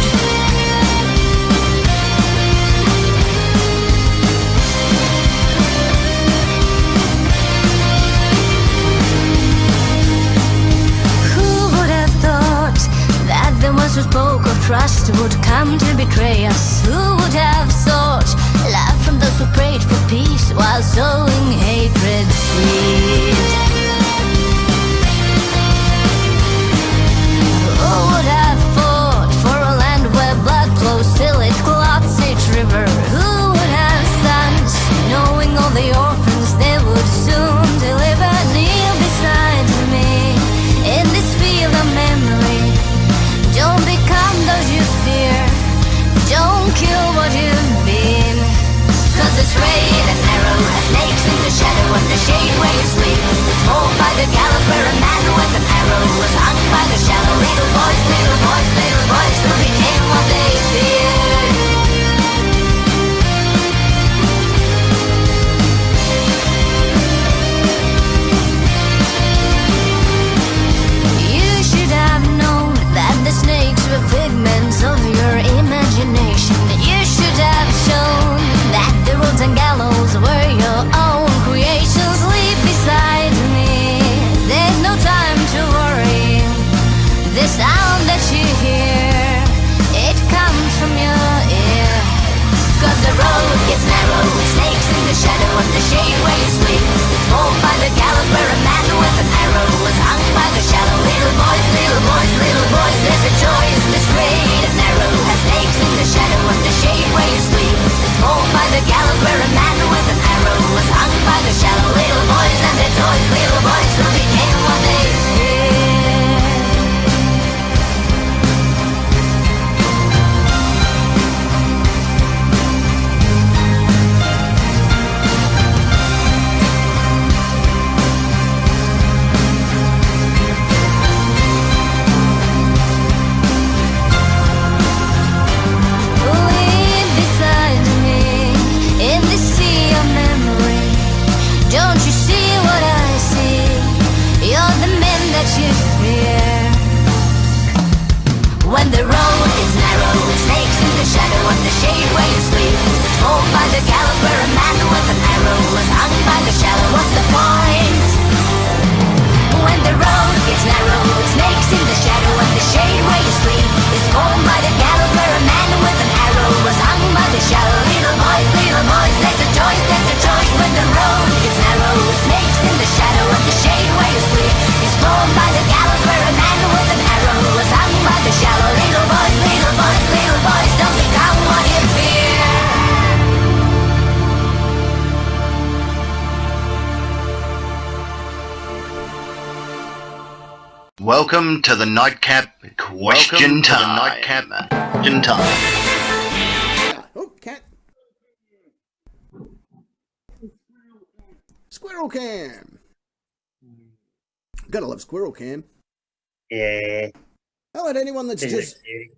Who would have thought trust would come to betray us. Who would have thought? Love from those who prayed for peace while sowing hatred seed. Who would have fought for a land where blood flows till it clots each river? Who would have sons, knowing all the orphans they would soon deliver? Kneel beside me in this field of memory. Don't become those you fear. Don't kill what you've been. Cause the straight and narrow has snakes in the shadow and the shade where you sleep. It's moved by the gallows where a man with an arrow was hung by the shallow. Little boys, little boys, little boys who became what they feared. You should have known that the snakes were figments of your imagination. You should have shown that the roads and gallows were your own creations. Sleep beside me, there's no time to worry. The sound that you hear, it comes from your ear. Cause the road gets narrow with snakes in the shadow and the shade where you sleep. It's moved by the gallows where a man with an arrow was hung by the shallow. Little boys, little boys, little boys, there's a choice. The straight and narrow has snakes in the shadow and the shade where you sleep. It's moved by the gallows where a man with an arrow was hung by the shallow. Little boys and their toys, little boys who became what they feared. Lean beside me in the sea of memory. Don't you see what I see? You're the men that you fear. When the road is narrow with snakes in the shadow and the shade where you sleep. It's moved by the gallows where a man with an arrow was hung by the shallow. What's the point? When the road gets narrow with snakes in the shadow and the shade where you sleep. It's moved by the gallows where a man with an arrow was hung by the shallow. Little boys, there's a choice, there's a choice. When the road gets narrow with snakes in the shadow and the shade where you sleep. It's moved by the gallows where a man with an arrow was hung by the shallow. Little boys, little boys, little boys, don't become what you fear. Welcome to the Nightcap Question Time. Oh, cat. Squirrel Cam. Gotta love Squirrel Cam. Yeah. Hello to anyone that's She's a just... cutie.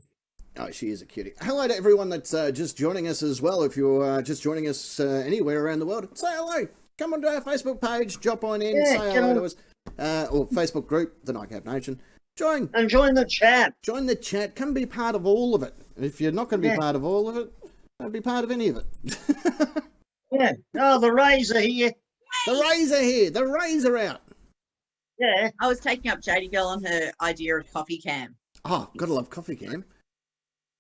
Oh, she is a cutie. Hello to everyone that's just joining us as well. If you're just joining us anywhere around the world, say hello. Come onto our Facebook page, drop on in, Yeah, say get hello on. to us. Or Facebook group, the Nightcap Nation. Join And join the chat. the chat. Come be part of all of it. If you're not going to be Yeah. part of all of it, don't be part of any of it. Yeah. Oh, the Rays are here. The Rays are here. The Rays are out. Yeah. I was taking up JD Girl on her idea of coffee cam. Oh, gotta love Coffee Cam.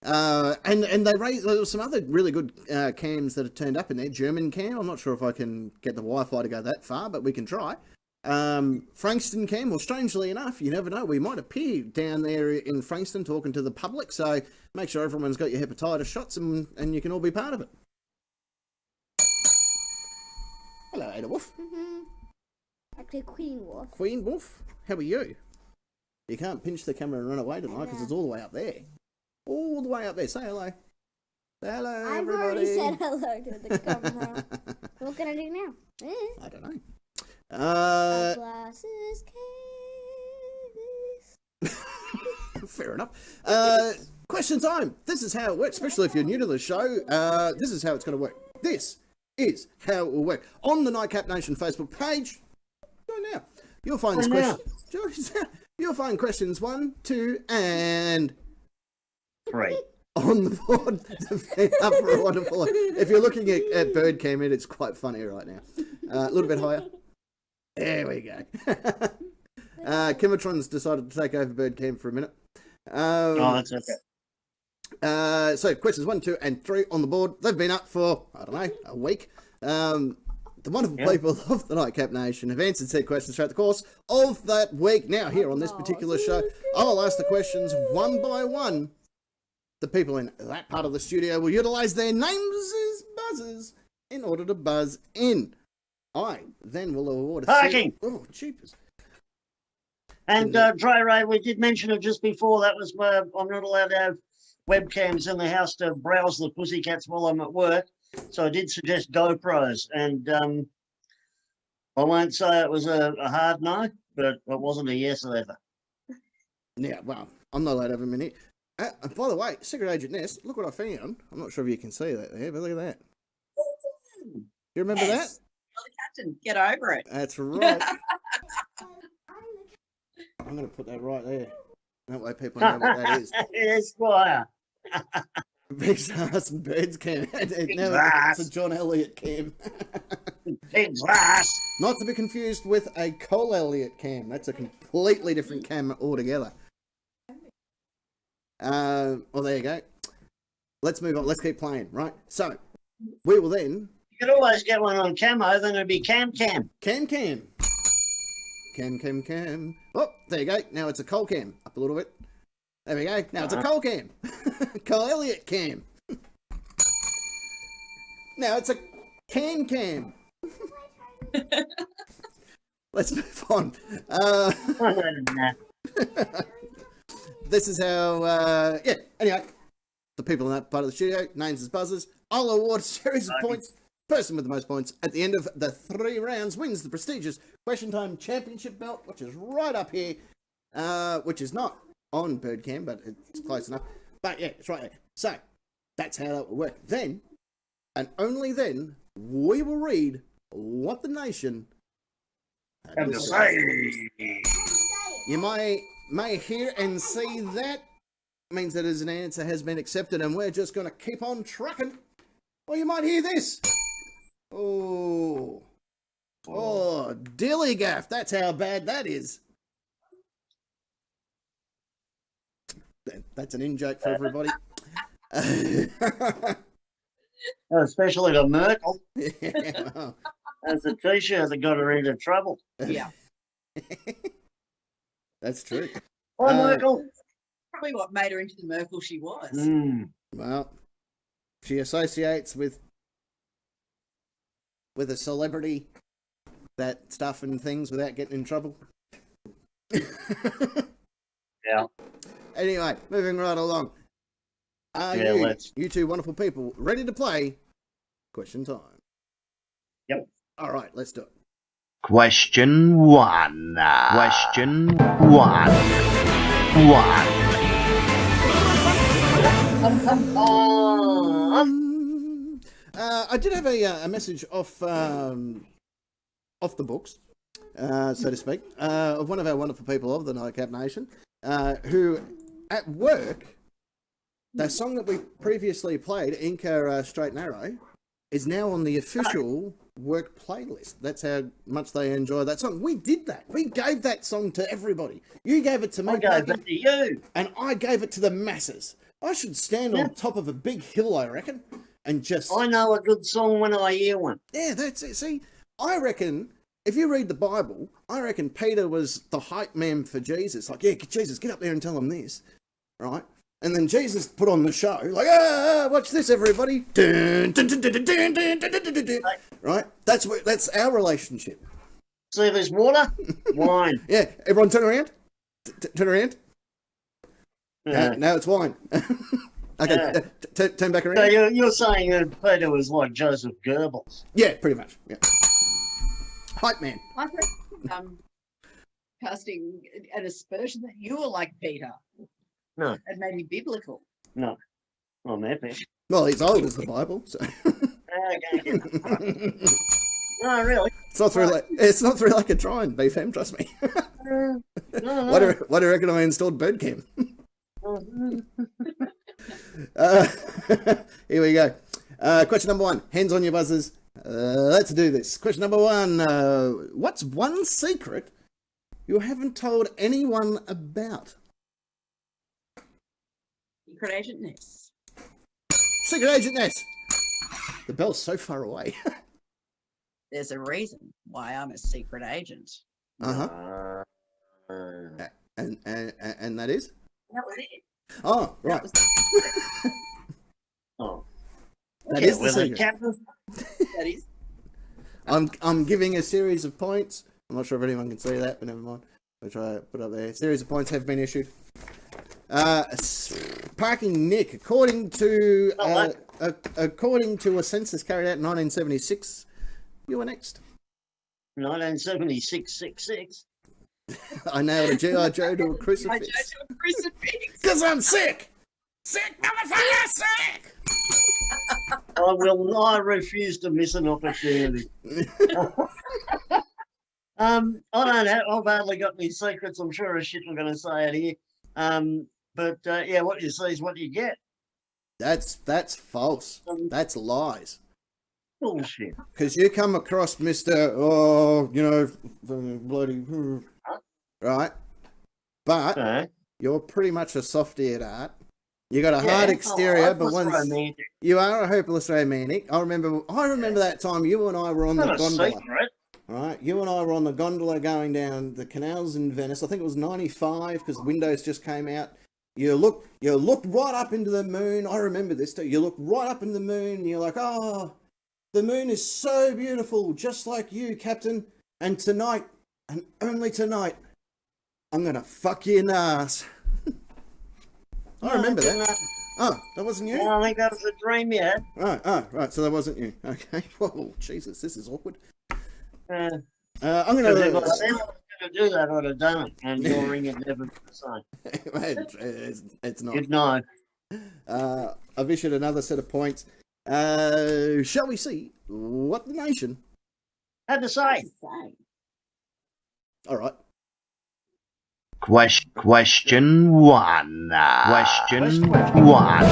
And they raised, there was some other really good cams that have turned up in there. German cam. I'm not sure if I can get the Wi-Fi to go that far, but we can try. Frankston cam. Well, strangely enough, you never know. We might appear down there in Frankston talking to the public. So make sure everyone's got your hepatitis shots and you can all be part of it. Hello, Ada Wolf. Actually, Queen Wolf. Queen Wolf, how are you? You can't pinch the camera and run away tonight because it's all the way up there. All the way up there. Say hello. Say hello, I've everybody. already said hello to the camera. What can I do now? I don't know. Glasses case. Fair enough. Question time. This is how it works, especially if you're new to the show. This is how it's going to work. This is how it will work. On the Nightcap Nation Facebook page, join now. You'll find this question. You'll find questions 1, 2, and 3. on the board. Up for a wonderful. If you're looking at bird cam, it's quite funny right now. A little bit higher. There we go. Kimatron's decided to take over bird cam for a minute. Oh, that's okay. So questions 1, 2, and 3 on the board. They've been up for, I don't know, a week. The wonderful people of the Nightcap Nation have answered said questions throughout the course of that week. Now, here on this particular show, I'll ask the questions one by one. The people in that part of the studio will utilise their names as buzzers in order to buzz in. I then will award a... Parking! Oh, cheapers. And Dry Ray, we did mention it just before. That was where I'm not allowed to have webcams in the house to browse the pussycats while I'm at work. So I did suggest GoPros. And I won't say it was a hard no, but it wasn't a yes either. Yeah, well, I'm not allowed to have them in here. And by the way, Secret Agent Ness, look what I found. I'm not sure if you can see that there, but look at that. You remember that? You're the captain. Get over it. That's right. I'm going to put that right there. That way people know what that is. Esquire. Big Stars and Birds cam. Now it's a John Elliott cam. Big glass. Not to be confused with a Cole Elliott cam. That's a completely different cam altogether. Well, there you go. Let's move on. Let's keep playing, right? So, we will then... You could always get one on camo, then it'd be cam. Cam. Oh, there you go. Now it's a Cole cam. Up a little bit. There we go. Now it's a Cole cam. Cole Elliott cam. Now it's a cam. Let's move on. This is how, anyway, the people in that part of the studio, names as buzzers. I'll award a series of points. Person with the most points at the end of the 3 rounds wins the prestigious Question Time Championship belt, which is right up here, which is not on Birdcam, but it's close enough. But yeah, it's right there. So, that's how that will work. Then, and only then, we will read what the nation had to say. You may hear and see that. Means that as an answer has been accepted and we're just going to keep on trucking. Or you might hear this. Oh, dillygaff. That's how bad that is. That's an in-joke for everybody. Especially to Merkel. Yeah, well. That's a t-shirt that got her into trouble. Yeah. That's true. Oh, Merkel. Probably what made her into the Merkel she was. Well, she associates with a celebrity that stuff and things without getting in trouble. Yeah. Anyway, moving right along. Are you two wonderful people ready to play Question Time? Yep. All right, let's do it. Question 1. Question 1. I did have a message off the books, so to speak, of one of our wonderful people of the Nightcap Nation, who at work, the song that we previously played, Inca Straight and Arrow, is now on the official work playlist. That's how much they enjoy that song. We did that. We gave that song to everybody. You gave it to me. I gave it to you. And I gave it to the masses. I should stand on top of a big hill, I reckon, and just... I know a good song when I hear one. Yeah, that's it. See, I reckon, if you read the Bible, I reckon Peter was the hype man for Jesus. Like, yeah, Jesus, get up there and tell him this, right? And then Jesus put on the show, like, watch this, everybody. Dun, dun, dun, dun, dun, dun, dun, dun, dun, dun, dun. Right? That's our relationship. See this water? Wine. Yeah, everyone turn around. Turn around. Now it's wine. Okay, turn back around. So you're saying that Peter was like Joseph Goebbels? Yeah, pretty much. Yeah. Hype man. I think casting an aspersion that you were like Peter. No. And maybe biblical. No. I'm happy. Well, he's old as the Bible, so. Okay. No, really. It's not through like a trying, BFM, trust me. No. What do you reckon I installed Birdcam? Here we go. Question number 1. Hands on your buzzers. Let's do this. Question number 1. What's one secret you haven't told anyone about? Secret Agent Ness. Secret Agent Ness. The bell's so far away. There's a reason why I'm a secret agent. Uh-huh. And that is? That was it. Oh, right. That was Oh, That yeah, is the with a secret. captain. that is. I'm giving a series of points. I'm not sure if anyone can see that, but never mind. I'll try to put up there. A series of points have been issued. Parking Nick, according to a census carried out in 1976, you were next. 1976. I nailed a G.I. Joe to a I crucifix. chose a crucifix. Because I'm sick! Sick, motherfucker, sick! I refuse to miss an opportunity. I don't know. I've hardly got any secrets. I'm sure as shit I'm going to say it here. But yeah, what you see is what you get. That's false. That's lies. Bullshit. Because you come across Mr. Oh, you know, bloody... Right? But Okay. you're pretty much a softy at art. You got a hard exterior, but once romantic. you are a hopeless romantic. I remember that time you and I were on the Not a gondola. secret. Right, you and I were on the gondola going down the canals in Venice. I think it was 95 because the windows just came out. You looked right up into the moon. I remember this too. You looked right up into the moon. And you're like, oh, the moon is so beautiful, just like you, Captain. And tonight, and only tonight, I'm gonna fuck you in the ass. I remember that. Oh, that wasn't you? I think that was a dream you had. Right, right. So that wasn't you. Okay. Whoa, Jesus, this is awkward. If I'm I gonna. said I was going to do that, I'd have done it. And your ring had never been the same. It's not. Good night. I've issued another set of points. Shall we see what the nation? Had to say. All right. Question one. Question one.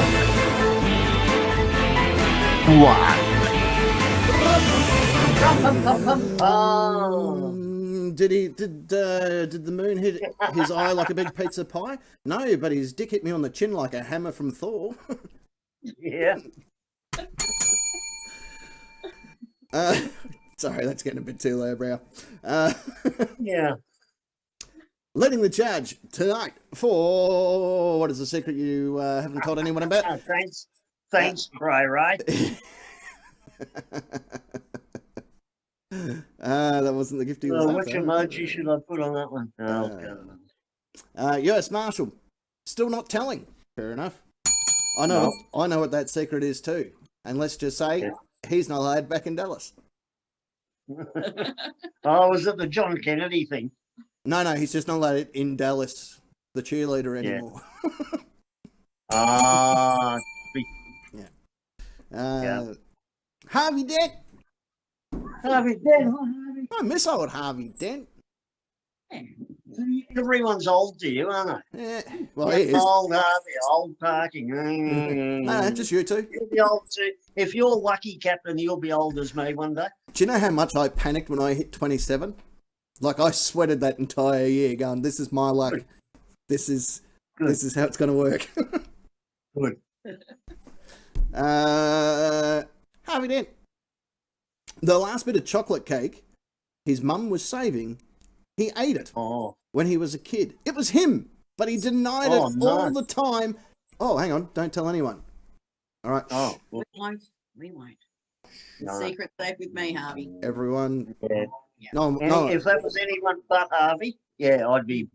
Did the moon hit his eye like a big pizza pie? No, but his dick hit me on the chin like a hammer from Thor. Yeah. Sorry, that's getting a bit too lowbrow. Yeah. Letting the judge tonight for what is the secret you haven't told anyone about? Thanks, Ray Ray. That wasn't the gift he was Which after. emoji should I put on that one? US Marshal, still not telling. Fair enough. I know what that secret is too. And let's just say he's not allowed back in Dallas. Oh, was it the John Kennedy thing? No, he's just not allowed in Dallas, the cheerleader anymore. Harvey Dent. Harvey Dent. Harvey. I miss old Harvey Dent. Everyone's old to you, aren't they? Yeah. Well, he is. Old Harvey, old parking. No, just you two. You'll be old too. If you're lucky, Captain, you'll be old as me one day. Do you know how much I panicked when I hit 27? Like, I sweated that entire year going, this is my luck. This is how it's going to work. Good. Harvey Dent. The last bit of chocolate cake his mum was saving, he ate it when he was a kid. It was him, but he denied it all the time. Oh, hang on. Don't tell anyone. All right. Oh, We won't. No. Secret safe with me, Harvey. Everyone. Yeah. No. If that was anyone but Harvey, yeah, I'd be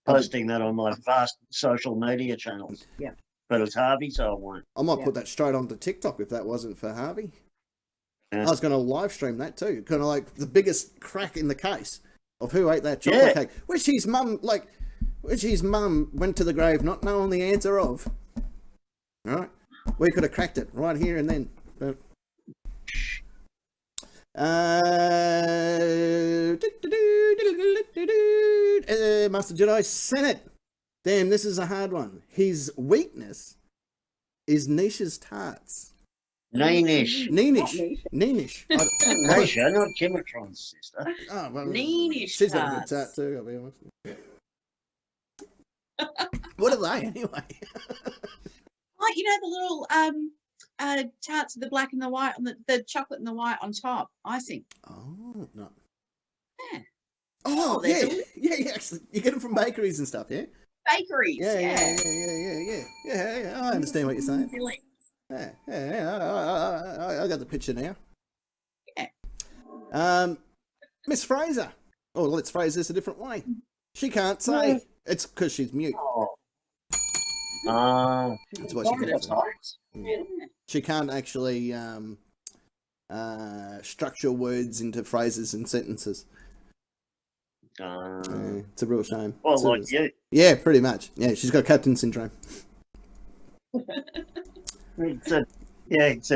posting that on my vast social media channels. Yeah. But it's Harvey, so I won't. I might put that straight onto TikTok if that wasn't for Harvey. Yeah. I was going to live stream that too. Kind of like the biggest crack in the case of who ate that chocolate cake. Which his mum went to the grave not knowing the answer of. All right. We could have cracked it right here and then. But... Master Jedi Senate. Damn, this is a hard one. His weakness is Nisha's tarts. Neenish. Neenish. Nisha, not Kimatron's sister. Oh, well, Neenish she's got a good tarts. tart too, I'll be honest. What are they anyway? Like, you know, the little tarts with the black and the white on the chocolate and the white on top, icing. Oh, no. Yeah. Oh, they're yeah. Yeah. Actually, you get them from bakeries and stuff, yeah? Bakeries. Yeah. I understand what you're saying. Really. Yeah. I got the picture now. Yeah. Miss Fraser. Oh, let's phrase this a different way. She can't say. No. It's because she's mute. That's what she That's can't nice. say. She can't actually structure words into phrases and sentences. It's a real shame. Well, It's a- like you. Yeah, pretty much. Yeah, she's got captain syndrome. Except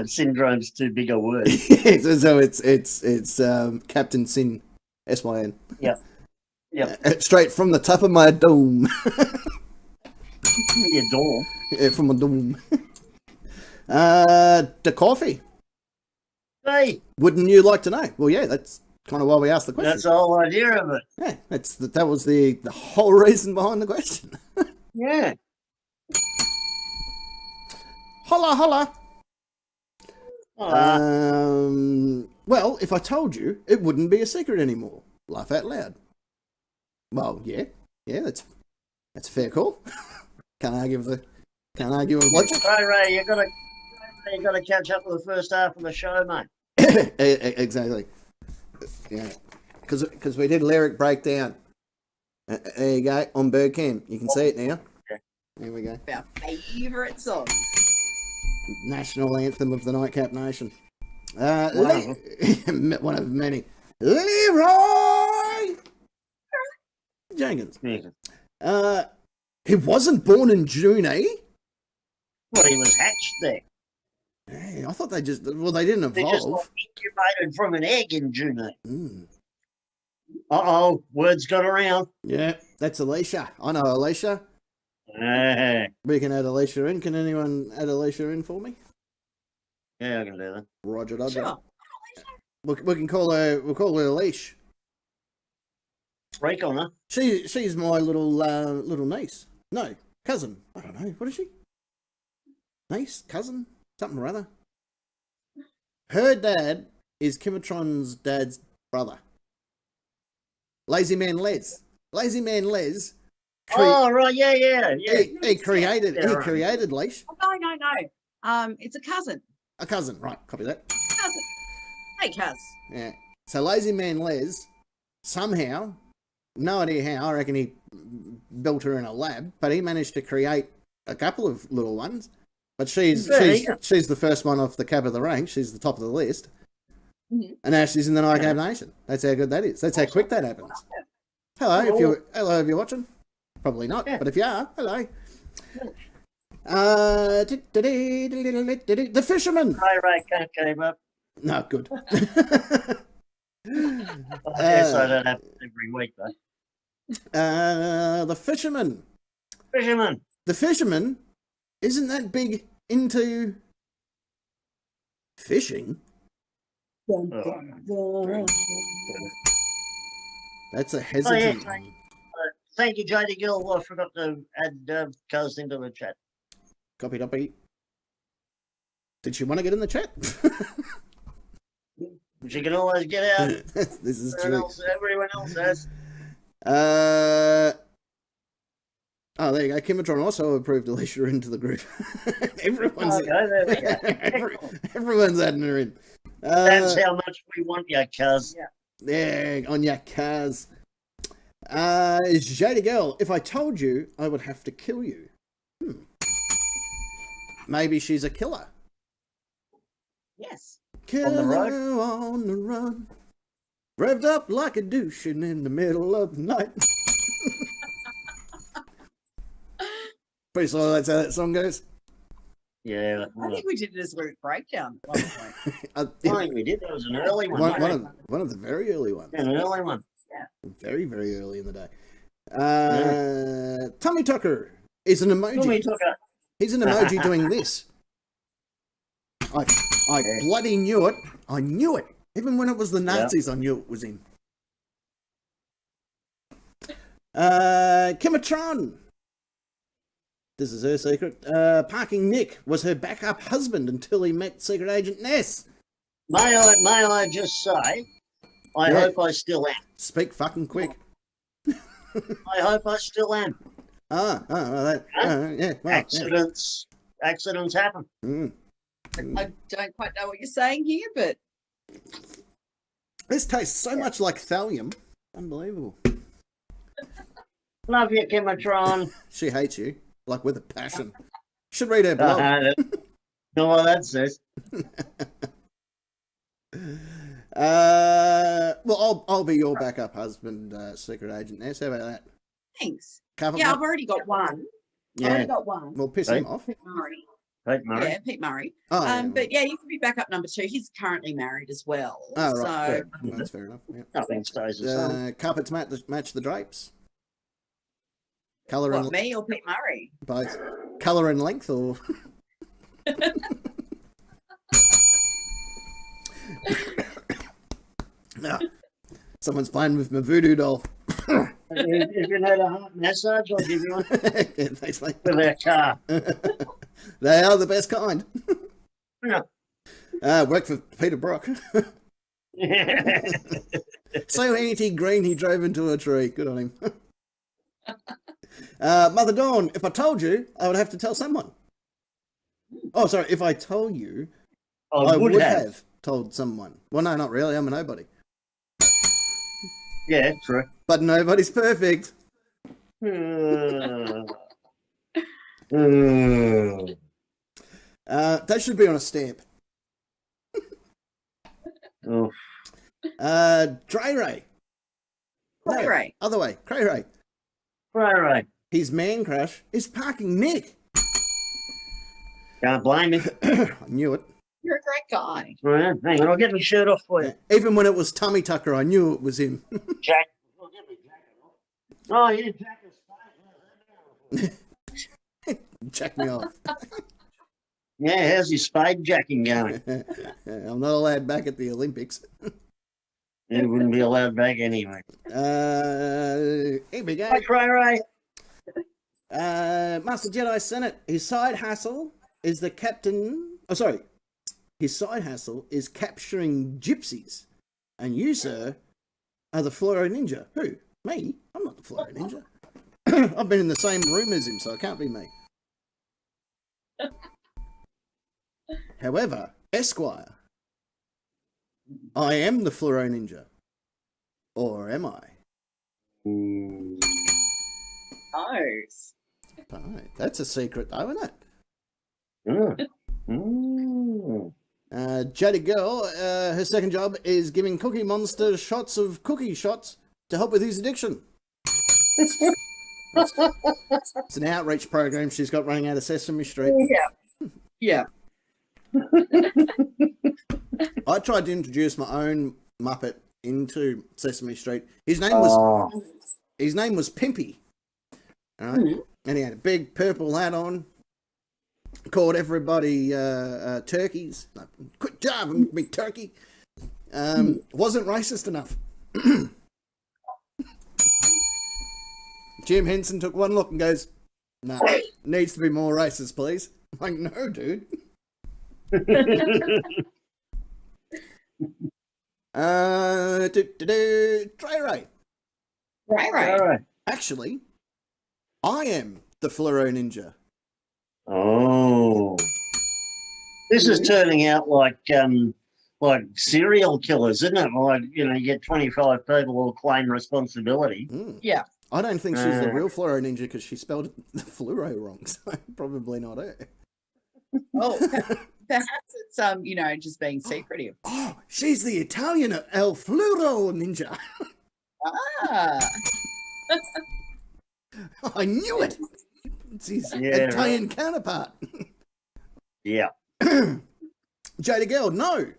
syndrome's too big a word. So it's Captain Sin, SYN. Yep. Straight from the top of my dome. Your door. Yeah, from my dome. The coffee. Hey, Wouldn't you like to know? Well, yeah, that's kind of why we asked the question. that's the whole idea of it. Yeah, that was the whole reason behind the question. Yeah. Holla, holla. Oh, Well, if I told you, it wouldn't be a secret anymore. Laugh out loud. Well, yeah, that's a fair call. Can't argue with logic. Ray, you gotta catch up with the first half of the show, mate. Exactly. Yeah, because we did lyric breakdown. There you go on Birdcam. You can see it now. There we go. Our favourite song. National anthem of the Nightcap Nation. One One of many. Leroy Jenkins. He wasn't born in June, eh? Well, he was hatched there. Hey, I thought they didn't They just evolve. incubated from an egg in June. Mm. Words got around. Yeah, that's Alicia. I know Alicia. Yeah, We can add Alicia in. Can anyone add Alicia in for me? I can do that. Roger, Dodger. Sure. We can call her. We'll call her Alicia. Break on her. She's my little niece. No, cousin. I don't know. What is she? Niece, cousin, something or other. Her dad is Kimatron's dad's brother. Lazy Man Les. Lazy Man Les. Right, yeah. He created Leash. Oh, no. It's a cousin. A cousin, right? Copy that. Cousin. Hey, cuz. Yeah. So Lazy Man Les somehow, no idea how. I reckon he built her in a lab, but he managed to create a couple of little ones. But she's the first one off the cab of the rank. She's the top of the list. Mm-hmm. And now she's in the Nightcap Nation. That's how good that is. That's how quick that happens. Hello, if you're watching. Probably not, but if you are, hello. The fisherman. Ray can't keep up. No, good. I guess I don't have it every week, though. The fisherman. Fisherman. The fisherman isn't that big into fishing. That's a hesitant. Oh, yeah. Thank you, JD Gill. I forgot to add Cuz into the chat. Copy. Did she want to get in the chat? She can always get out. This is true. Everyone else has. There you go. Kimatron also approved Alicia into the group. Everyone's There we go. everyone's adding her in. That's how much we want you, Cuz. Yeah, on your cars. Jada Girl, if I told you, I would have to kill you. Maybe she's a killer. Yes. Killer on the run. Revved up like a douche and in the middle of the night. Pretty sure that's how that song goes. Yeah. I think we did it as a lyric breakdown at one point. I I think we did. That was an early one. one of the very early ones. An early one. Very, very early in the day. Tommy Tucker is an emoji. Tommy Tucker. He's an emoji doing this. I bloody knew it. I knew it. Even when it was the Nazis, I knew it was him. Kimatron. This is her secret. Parking Nick was her backup husband until he met Secret Agent Ness. May I just say, I Yeah. hope I still am. Speak fucking quick. I hope I still am. Well, yeah. Well, yeah. Accidents happen. Mm. I don't quite know what you're saying here, but This tastes so much like thallium. Unbelievable. Love you, Kimatron. She hates you, like with a passion. Should read her blog. Know what that says? Well, I'll be your backup husband, Secret Agent Ness. How about that? thanks. Cover Yeah, me? I've already got one. I've Yeah, already got one. Well, piss him off. Pete Murray. Pete Murray. Yeah, Pete Murray. Oh, yeah, But yeah, you can be backup number 2. He's currently married as well. Oh, right. So Fair. Well, that's fair enough. Yeah. Nothing stays the same. Carpets match the drapes. Colour what, and me or Pete Murray? both. Colour and length, or no. Someone's playing with my voodoo doll. If you need a heart massage, I'll give you one Yeah, thanks, mate. with our car. They are the best kind. Yeah. Worked for Peter Brock. So anti-green he drove into a tree. Good on him. Mother Dawn, if I told you, I would have to tell someone. Oh, sorry. If I told you, I would have told someone. Well, no, not really. I'm a nobody. Yeah, true. But nobody's perfect. That should be on a stamp. Oh, Dre Ray. Ray Ray. Other way. Cray Ray. right. His man crush is Parking Nick. Can't blame him. I knew it. You're a great guy. Right, hang on, I'll get my shirt off for you. Even when it was Tummy Tucker, I knew it was him. Jack. I'll get my jacket off. Oh, yeah, Jack is fine. Jack me off. Yeah, how's your spade jacking going? I'm not allowed back at the Olympics. He wouldn't be allowed back anyway. Here we go. Hey, Ray. Master Jedi Senate. His side hustle is the captain. Oh, sorry. His side hustle is capturing gypsies. And you, sir, are the Fluoro Ninja. Who? Me? I'm not the Fluoro Ninja. I've been in the same room as him, so it can't be me. However, Esquire, I am the Fluoro Ninja. Or am I? Nice. Right, that's a secret, though, isn't it? Jaded girl, her second job is giving Cookie Monster shots of cookie shots to help with his addiction. It's an outreach program she's got running out of Sesame Street. Yeah. I tried to introduce my own Muppet into Sesame Street. His name was Pimpy. All right? And he had a big purple hat on. Called everybody turkeys. Like, good job, big turkey. Wasn't racist enough. Jim Henson took one look and goes, "No, needs to be more racist, please." I'm like, no, dude. Trey Ray. Ray. Actually, I am the Fluoro Ninja. Oh. This is turning out like serial killers, isn't it? Like, you get 25 people who claim responsibility. Yeah. I don't think she's the real Fluoro Ninja because she spelled the fluoro wrong, so probably not her. Oh, perhaps it's just being secretive. Oh, she's the Italian El Fluoro Ninja. Ah. I knew it. It's his Yeah, Italian counterpart. Yeah. Jada Girl, no.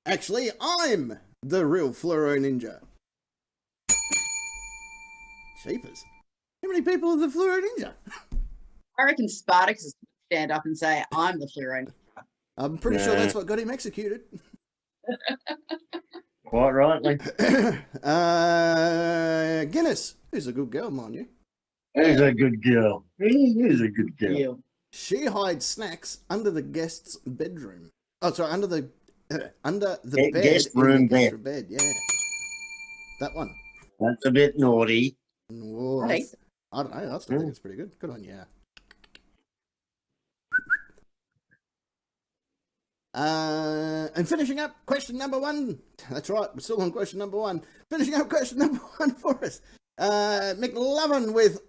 Actually, I'm the real Fluoro Ninja. Sheepers. How many people are the Fluoro Ninja? I reckon Spartacus would stand up and say, I'm the Fluoro. I'm pretty sure that's what got him executed. Quite rightly. Guinness, who's a good girl, mind you. He's a good girl. He is a good girl. Yeah. She hides snacks under the guest's bedroom. Oh, sorry, under the bed. Guest in the room guest bed. room bed. Yeah, that one. That's a bit naughty. Whoa, Hey. I don't know. I still think it's pretty good. Good on you. And finishing up question number one. That's right, we're still on question number one. Finishing up question number one for us. McLovin with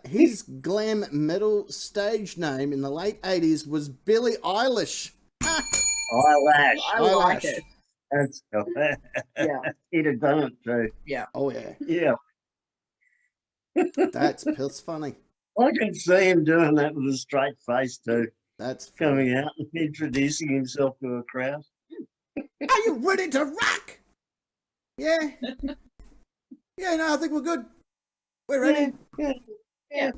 his glam metal stage name in the late 80s was Billie Eilish. Eyelash. I like it. That's Yeah. he'd have done it too. Oh, yeah. Yeah. That's funny. I can see him doing that with a straight face too. That's funny. Coming out and introducing himself to a crowd. Are you ready to rock? Yeah. Yeah, no, I think we're good. We're ready. Yeah.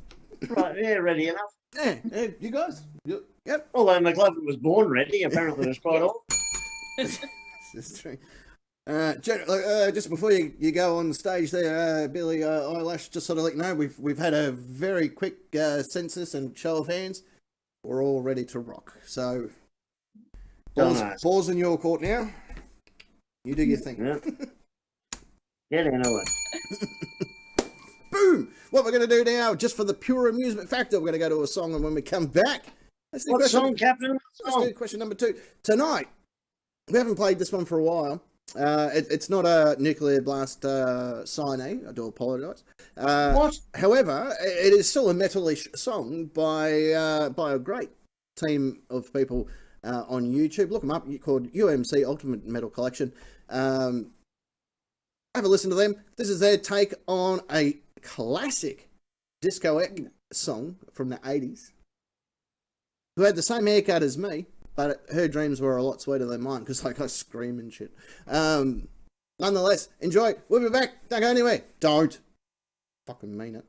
Right, yeah, ready enough. Yeah, you guys? Yep. Although McLovin was born ready, apparently that's quite all. This is true. Just before you go on stage there, Billie Eilish, just sort of let you know, we've had a very quick census and show of hands. We're all ready to rock. So, balls in your court now. You do your thing. Yeah. Get into it. Boom! What we're going to do now, just for the pure amusement factor, we're going to go to a song, and when we come back, let's do What question, song, Captain? What let's song? do question number 2. Tonight, we haven't played this one for a while. It's not a nuclear blast signee. I do apologise. What? However, it is still a metalish song by a great team of people on YouTube. Look them up. Called UMC Ultimate Metal Collection. Have a listen to them. This is their take on a classic disco-esque song from the 80s. Who had the same haircut as me, but her dreams were a lot sweeter than mine because like I scream and shit. Nonetheless, enjoy. We'll be back. Don't go anywhere. Don't. Fucking mean it.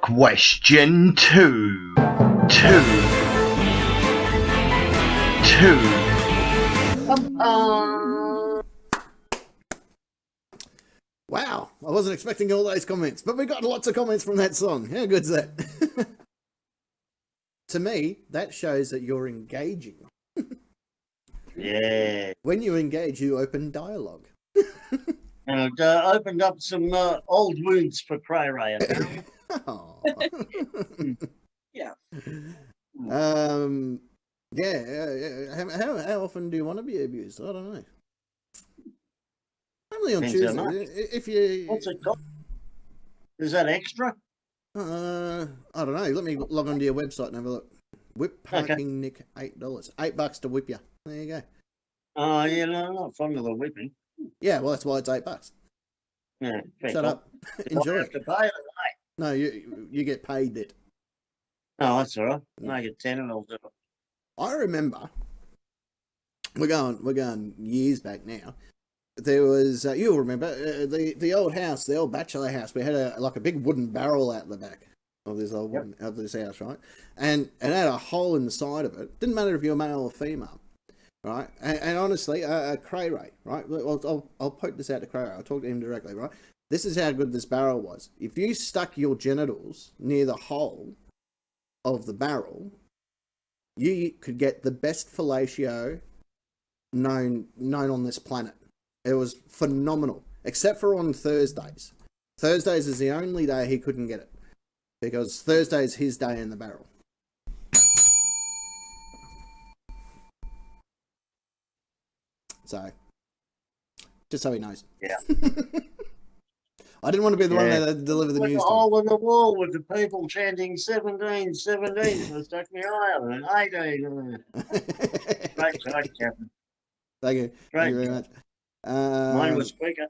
Question 2. 2. Wow, I wasn't expecting all those comments, but we got lots of comments from that song. How good's that? To me, that shows that you're engaging. Yeah. When you engage, you open dialogue. And it opened up some old wounds for Cray Ray. Oh. Yeah. How often do you want to be abused? I don't know. Only on Depends how Tuesday. If you, What's it called? Is that extra? I don't know. Let me log onto your website and have a look. Whip parking Nick $8. $8 to whip you. There you go. Oh, yeah, no, I'm not fond of the whipping. Yeah, well, that's why it's $8. Yeah, Shut up. Enjoy I have it. to pay it. No, you get paid it. Oh, that's all right. Make it 10 and I'll do it. I remember we're going years back now. There was you'll remember the old house, the old bachelor house. We had a big wooden barrel out the back of this old of this house, right? And it had a hole in the side of it. Didn't matter if you were male or female, right? And honestly, Cray Ray, right? I'll poke this out to Cray Ray. I'll talk to him directly, right? This is how good this barrel was. If you stuck your genitals near the hole of the barrel, you could get the best fellatio known on this planet. It was phenomenal, except for on Thursdays. Thursdays is the only day he couldn't get it, because Thursday is his day in the barrel. So, just so he knows. Yeah. I didn't want to be the one that delivered the Like news a to him. hole in the wall with the people chanting 17, 17. So stuck me higher than 18. Great shot, Captain. Thank you. Thank you very much. Mine was quicker.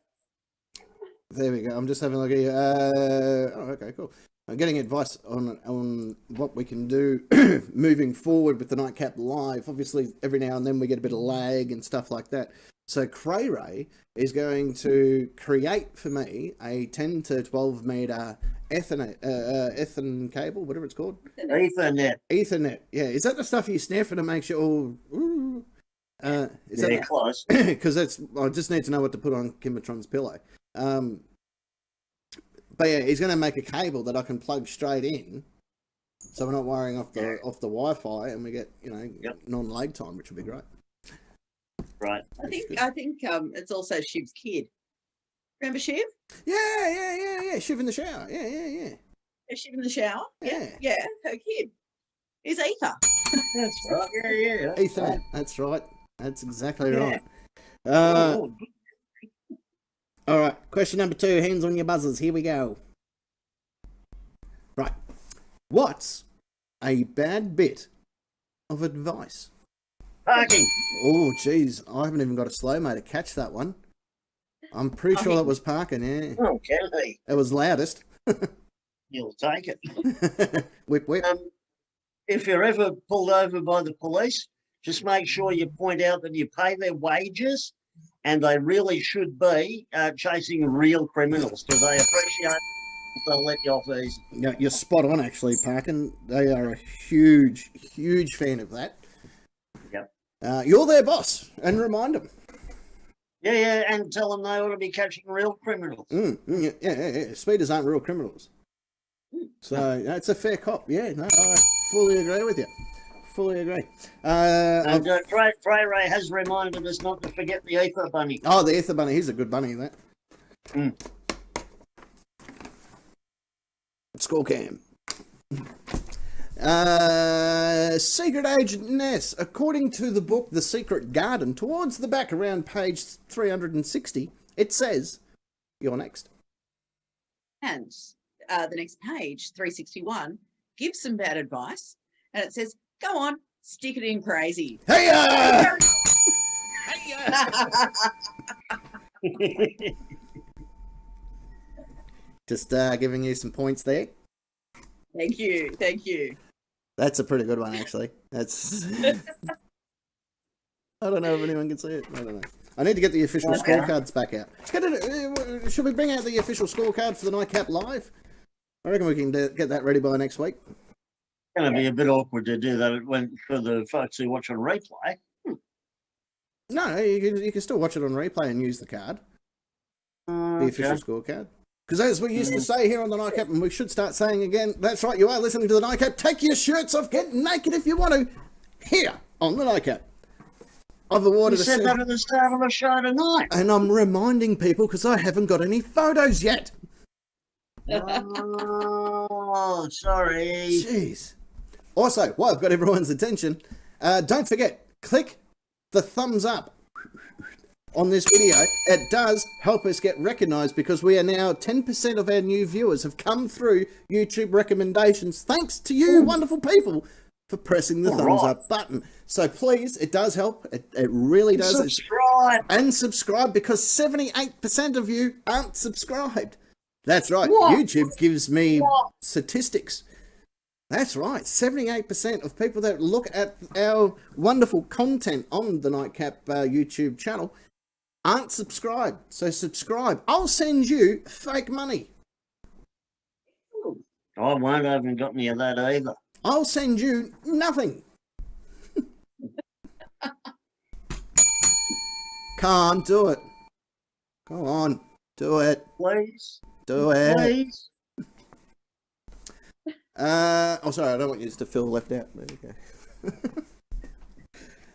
There we go. I'm just having a look at you. Oh, okay, cool. I'm getting advice on what we can do moving forward with the Nightcap Live. Obviously, every now and then we get a bit of lag and stuff like that. So Cray Ray is going to create for me a 10 to 12 meter Ethernet cable, whatever it's called. Ethernet. Yeah, is that the stuff you sniff and it makes you all? Ooh? Is Yeah, that close. because that's? I just need to know what to put on Kimbertron's pillow. But yeah, he's going to make a cable that I can plug straight in, so we're not wiring off the Wi-Fi, and we get non-lag time, which would be great. Right. I think it's also Shiv's kid. Remember Shiv? Yeah. Shiv in the shower. Yeah. Is Shiv in the shower? Yeah. Her kid is Ether. That's right. Yeah. Ethernet. That's right. That's exactly right. All right. Question number 2. Hands on your buzzers. Here we go. Right. What's a bad bit of advice? Parking. Oh, geez. I haven't even got a slow-mo to catch that one. I'm pretty sure that was parking, yeah. Oh, can he? It was loudest. You'll take it. Whip. If you're ever pulled over by the police, just make sure you point out that you pay their wages, and they really should be chasing real criminals, because they appreciate it. They'll let you off easy. Yeah, you're spot on, actually, Parkin. They are a huge, huge fan of that. Yep. You're their boss, and remind them. Yeah, and tell them they ought to be catching real criminals. Yeah. Speeders aren't real criminals. So that's a fair cop. Yeah, no, I fully agree with you. Fully agree. And Cray Ray has reminded us not to forget the Ether Bunny. Oh, the Ether Bunny. He's a good bunny, that. Score cam. Secret Agent Ness. According to the book The Secret Garden, towards the back around page 360, it says, you're next. And the next page, 361, gives some bad advice. And it says, go on, stick it in crazy. Hey-ya! Just giving you some points there. Thank you. That's a pretty good one, actually. That's... I don't know if anyone can see it. I don't know. I need to get the official scorecards back out. Should we bring out the official scorecard for the Nightcap Live? I reckon we can get that ready by next week. Going to be a bit awkward to do that for the folks who watch on replay. No, you can still watch it on replay and use the card, the official scorecard. Because as we used to say here on the Nightcap, and we should start saying again, that's right, you are listening to the Nightcap. Take your shirts off, get naked if you want to, here on the Nightcap. I've awarded You said that at the start of the show tonight. And I'm reminding people because I haven't got any photos yet. Oh, sorry. Jeez. Also, while I've got everyone's attention, don't forget, click the thumbs up on this video. It does help us get recognised because we are now 10% of our new viewers have come through YouTube recommendations thanks to you wonderful people for pressing the thumbs up button. So please, it does help. It really does. Subscribe. And subscribe because 78% of you aren't subscribed. That's right. What? YouTube gives me statistics. That's right. 78% of people that look at our wonderful content on the Nightcap YouTube channel aren't subscribed. So subscribe. I'll send you fake money. I won't. I haven't got any of that either. I'll send you nothing. Can't do it. Go on. Do it. Please. Do it. Please. Oh, sorry, I don't want you to feel left out. There we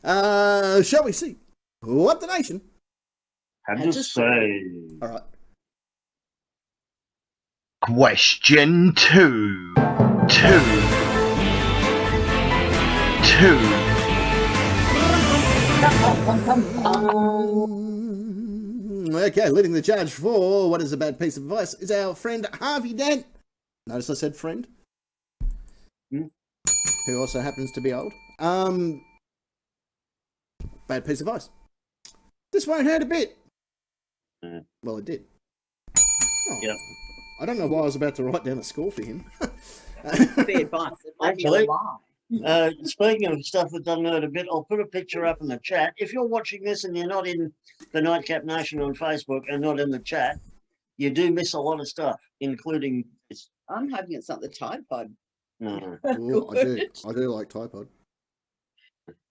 go. Shall we see what the nation Had to say. All right. Question 2. 2. Okay, leading the charge for what is a bad piece of advice is our friend Harvey Dent. Notice I said friend. Who also happens to be old. Bad piece of advice. This won't hurt a bit. Well, it did. Oh, Yep. I don't know why I was about to write down a score for him. The advice. It might be a Actually, lie. Speaking of stuff that doesn't hurt a bit, I'll put a picture up in the chat. If you're watching this and you're not in the Nightcap Nation on Facebook and not in the chat, you do miss a lot of stuff, including this. I'm hoping it's not the Tide Pod. No. Ooh, I do like Tide Pod.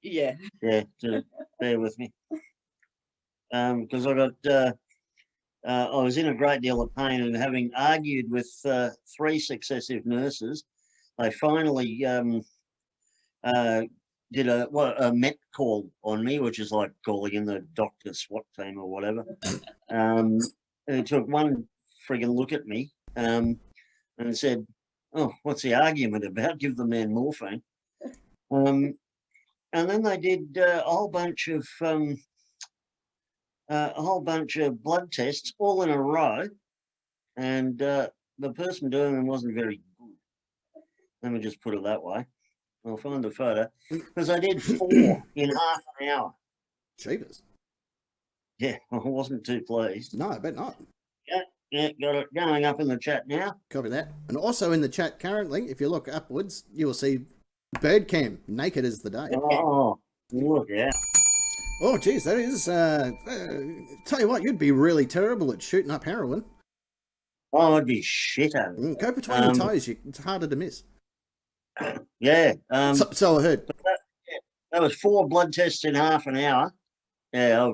Yeah. Yeah, just bear with me. Because I was in a great deal of pain and having argued with 3 successive nurses, they finally did a Met call on me, which is like calling in the doctor's SWAT team or whatever. It took one friggin' look at me and said, "Oh, what's the argument about? Give the man morphine." And then they did a whole bunch of blood tests all in a row, and the person doing them wasn't very good. Let me just put it that way. I'll find the photo because I did 4 in half an hour. Cheapers. Yeah, I wasn't too pleased. No, I bet not. Yeah, got it going up in the chat now. Copy that. And also in the chat currently, if you look upwards, you will see Birdcam, naked as the day. Oh, look out. Oh, geez, that is... tell you what, you'd be really terrible at shooting up heroin. Oh, I'd be shit at it. Go between the toes, it's harder to miss. Yeah. So I heard. That was 4 blood tests in half an hour. Yeah,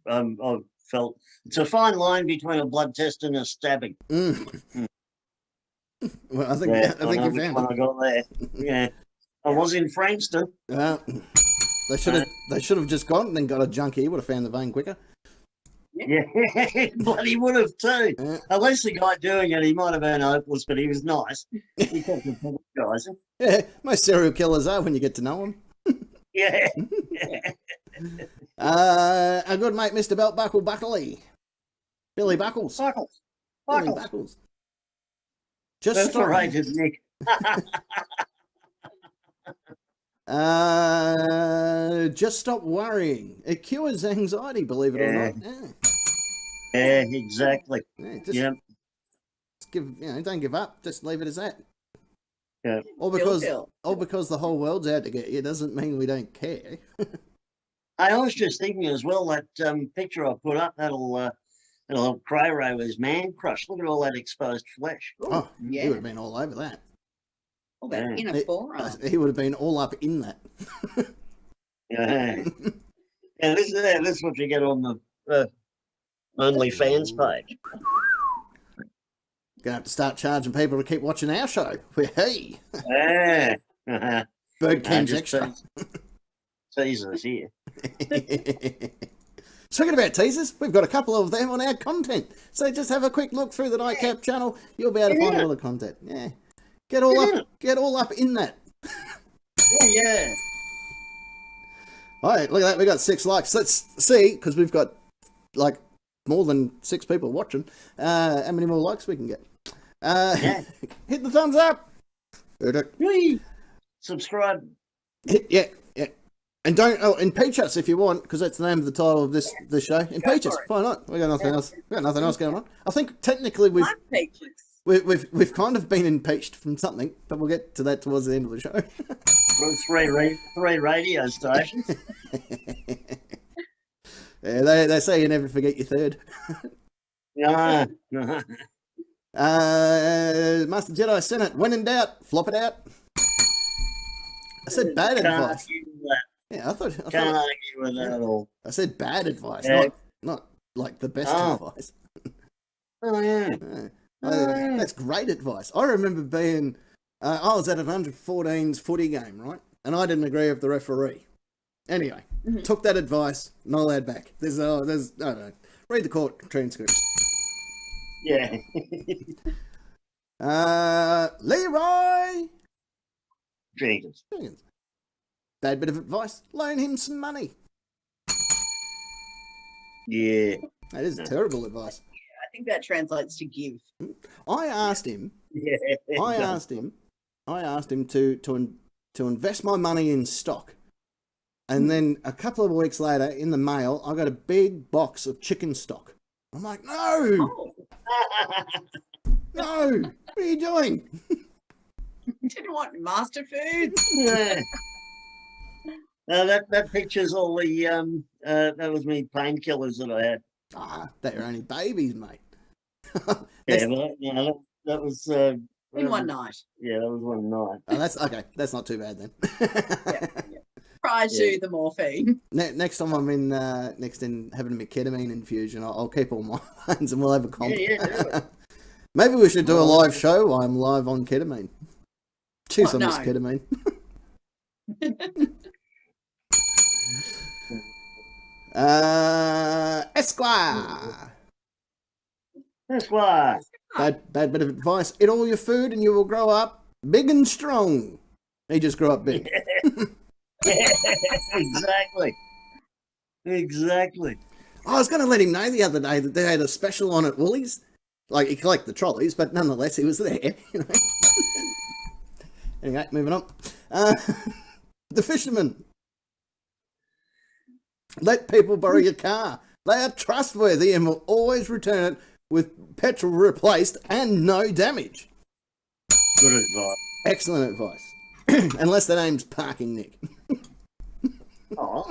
I felt... It's a fine line between a blood test and a stabbing. Well, I think you found it. I got there. Yeah. I was in Frankston. They should have just gone and then got a junkie. He would have found the vein quicker. Yeah, bloody would have too. Yeah. Unless the guy doing it, he might have been hopeless, but he was nice. He kept apologising. Yeah, most serial killers are when you get to know them. Yeah. Our good mate, Mr. Belt Buckley. Billy Buckles. Buckles. Billy Buckles. Buckles. Just That's stop. right, Nick. Just stop worrying. It cures anxiety, believe it or not. Yeah, exactly. Yeah, just Yep. don't give up. Just leave it as that. Yeah. All because the whole world's out to get you doesn't mean we don't care. I was just thinking as well that picture I put up, that'll And a little Crayro was man crushed. Look at all that exposed flesh. Oh, he yeah. would have been all over that. All that Yeah. inner forearm. He would have been all up in that. Yeah. And this is what you get on the OnlyFans page. Gonna have to start charging people to keep watching our show. Hey, Yeah. bird cams Just extra. teasers here. Talking about teasers, we've got a couple of them on our content. So just have a quick look through the Nightcap channel. You'll be able to find all the content. Yeah, get all up in that. Yeah. All right, look at that. We got 6 likes. Let's see, because we've got like more than 6 people watching. How many more likes we can get? Hit the thumbs up. Whee! Subscribe. Yeah. And don't impeach us if you want, because that's the name of the title of this show. Impeach us. Why not? We got nothing else. We got nothing else going on. I think technically we've kind of been impeached from something, but we'll get to that towards the end of the show. On three radio stations. Yeah, they say you never forget your third. Yeah. Master Jedi Senate, when in doubt, flop it out. I said bad advice. Yeah, I thought Can't argue with that at all. I said bad advice, Yeah. not like the best advice. Oh yeah. That's great advice. I remember being, I was at an under-14s footy game, right? And I didn't agree with the referee. Anyway, took that advice, not allowed back. There's I don't know. Read the court transcripts. Yeah. Leroy. Jesus. Bad bit of advice. Loan him some money. Yeah. That is terrible advice. I think that translates to give. I asked him. Yeah. I asked him to invest my money in stock, and then a couple of weeks later, in the mail, I got a big box of chicken stock. I'm like, no, no, what are you doing? Didn't want master food. Yeah. That picture's all the that was me painkillers that I had. Ah, they were only babies, mate. Yeah, but that was In one night. Yeah, that was one night. Oh, that's okay. That's not too bad then. Yeah. Prior to the morphine. Next time I'm in having a ketamine infusion, I'll keep all my lines and we'll have a comp. Yeah, do it. Maybe we should do a live show while I'm live on ketamine. Cheers on this ketamine. Esquire. That's why. Bad bit of advice. Eat all your food and you will grow up big and strong. He just grew up big. Yeah, exactly. Exactly. I was going to let him know the other day that they had a special on at Woolies. Like, he collected the trolleys, but nonetheless, he was there. You know? Anyway, moving on. The fisherman. Let people borrow your car. They are trustworthy and will always return it with petrol replaced and no damage. Good advice. Excellent advice. Unless the name's Parking Nick. Oh.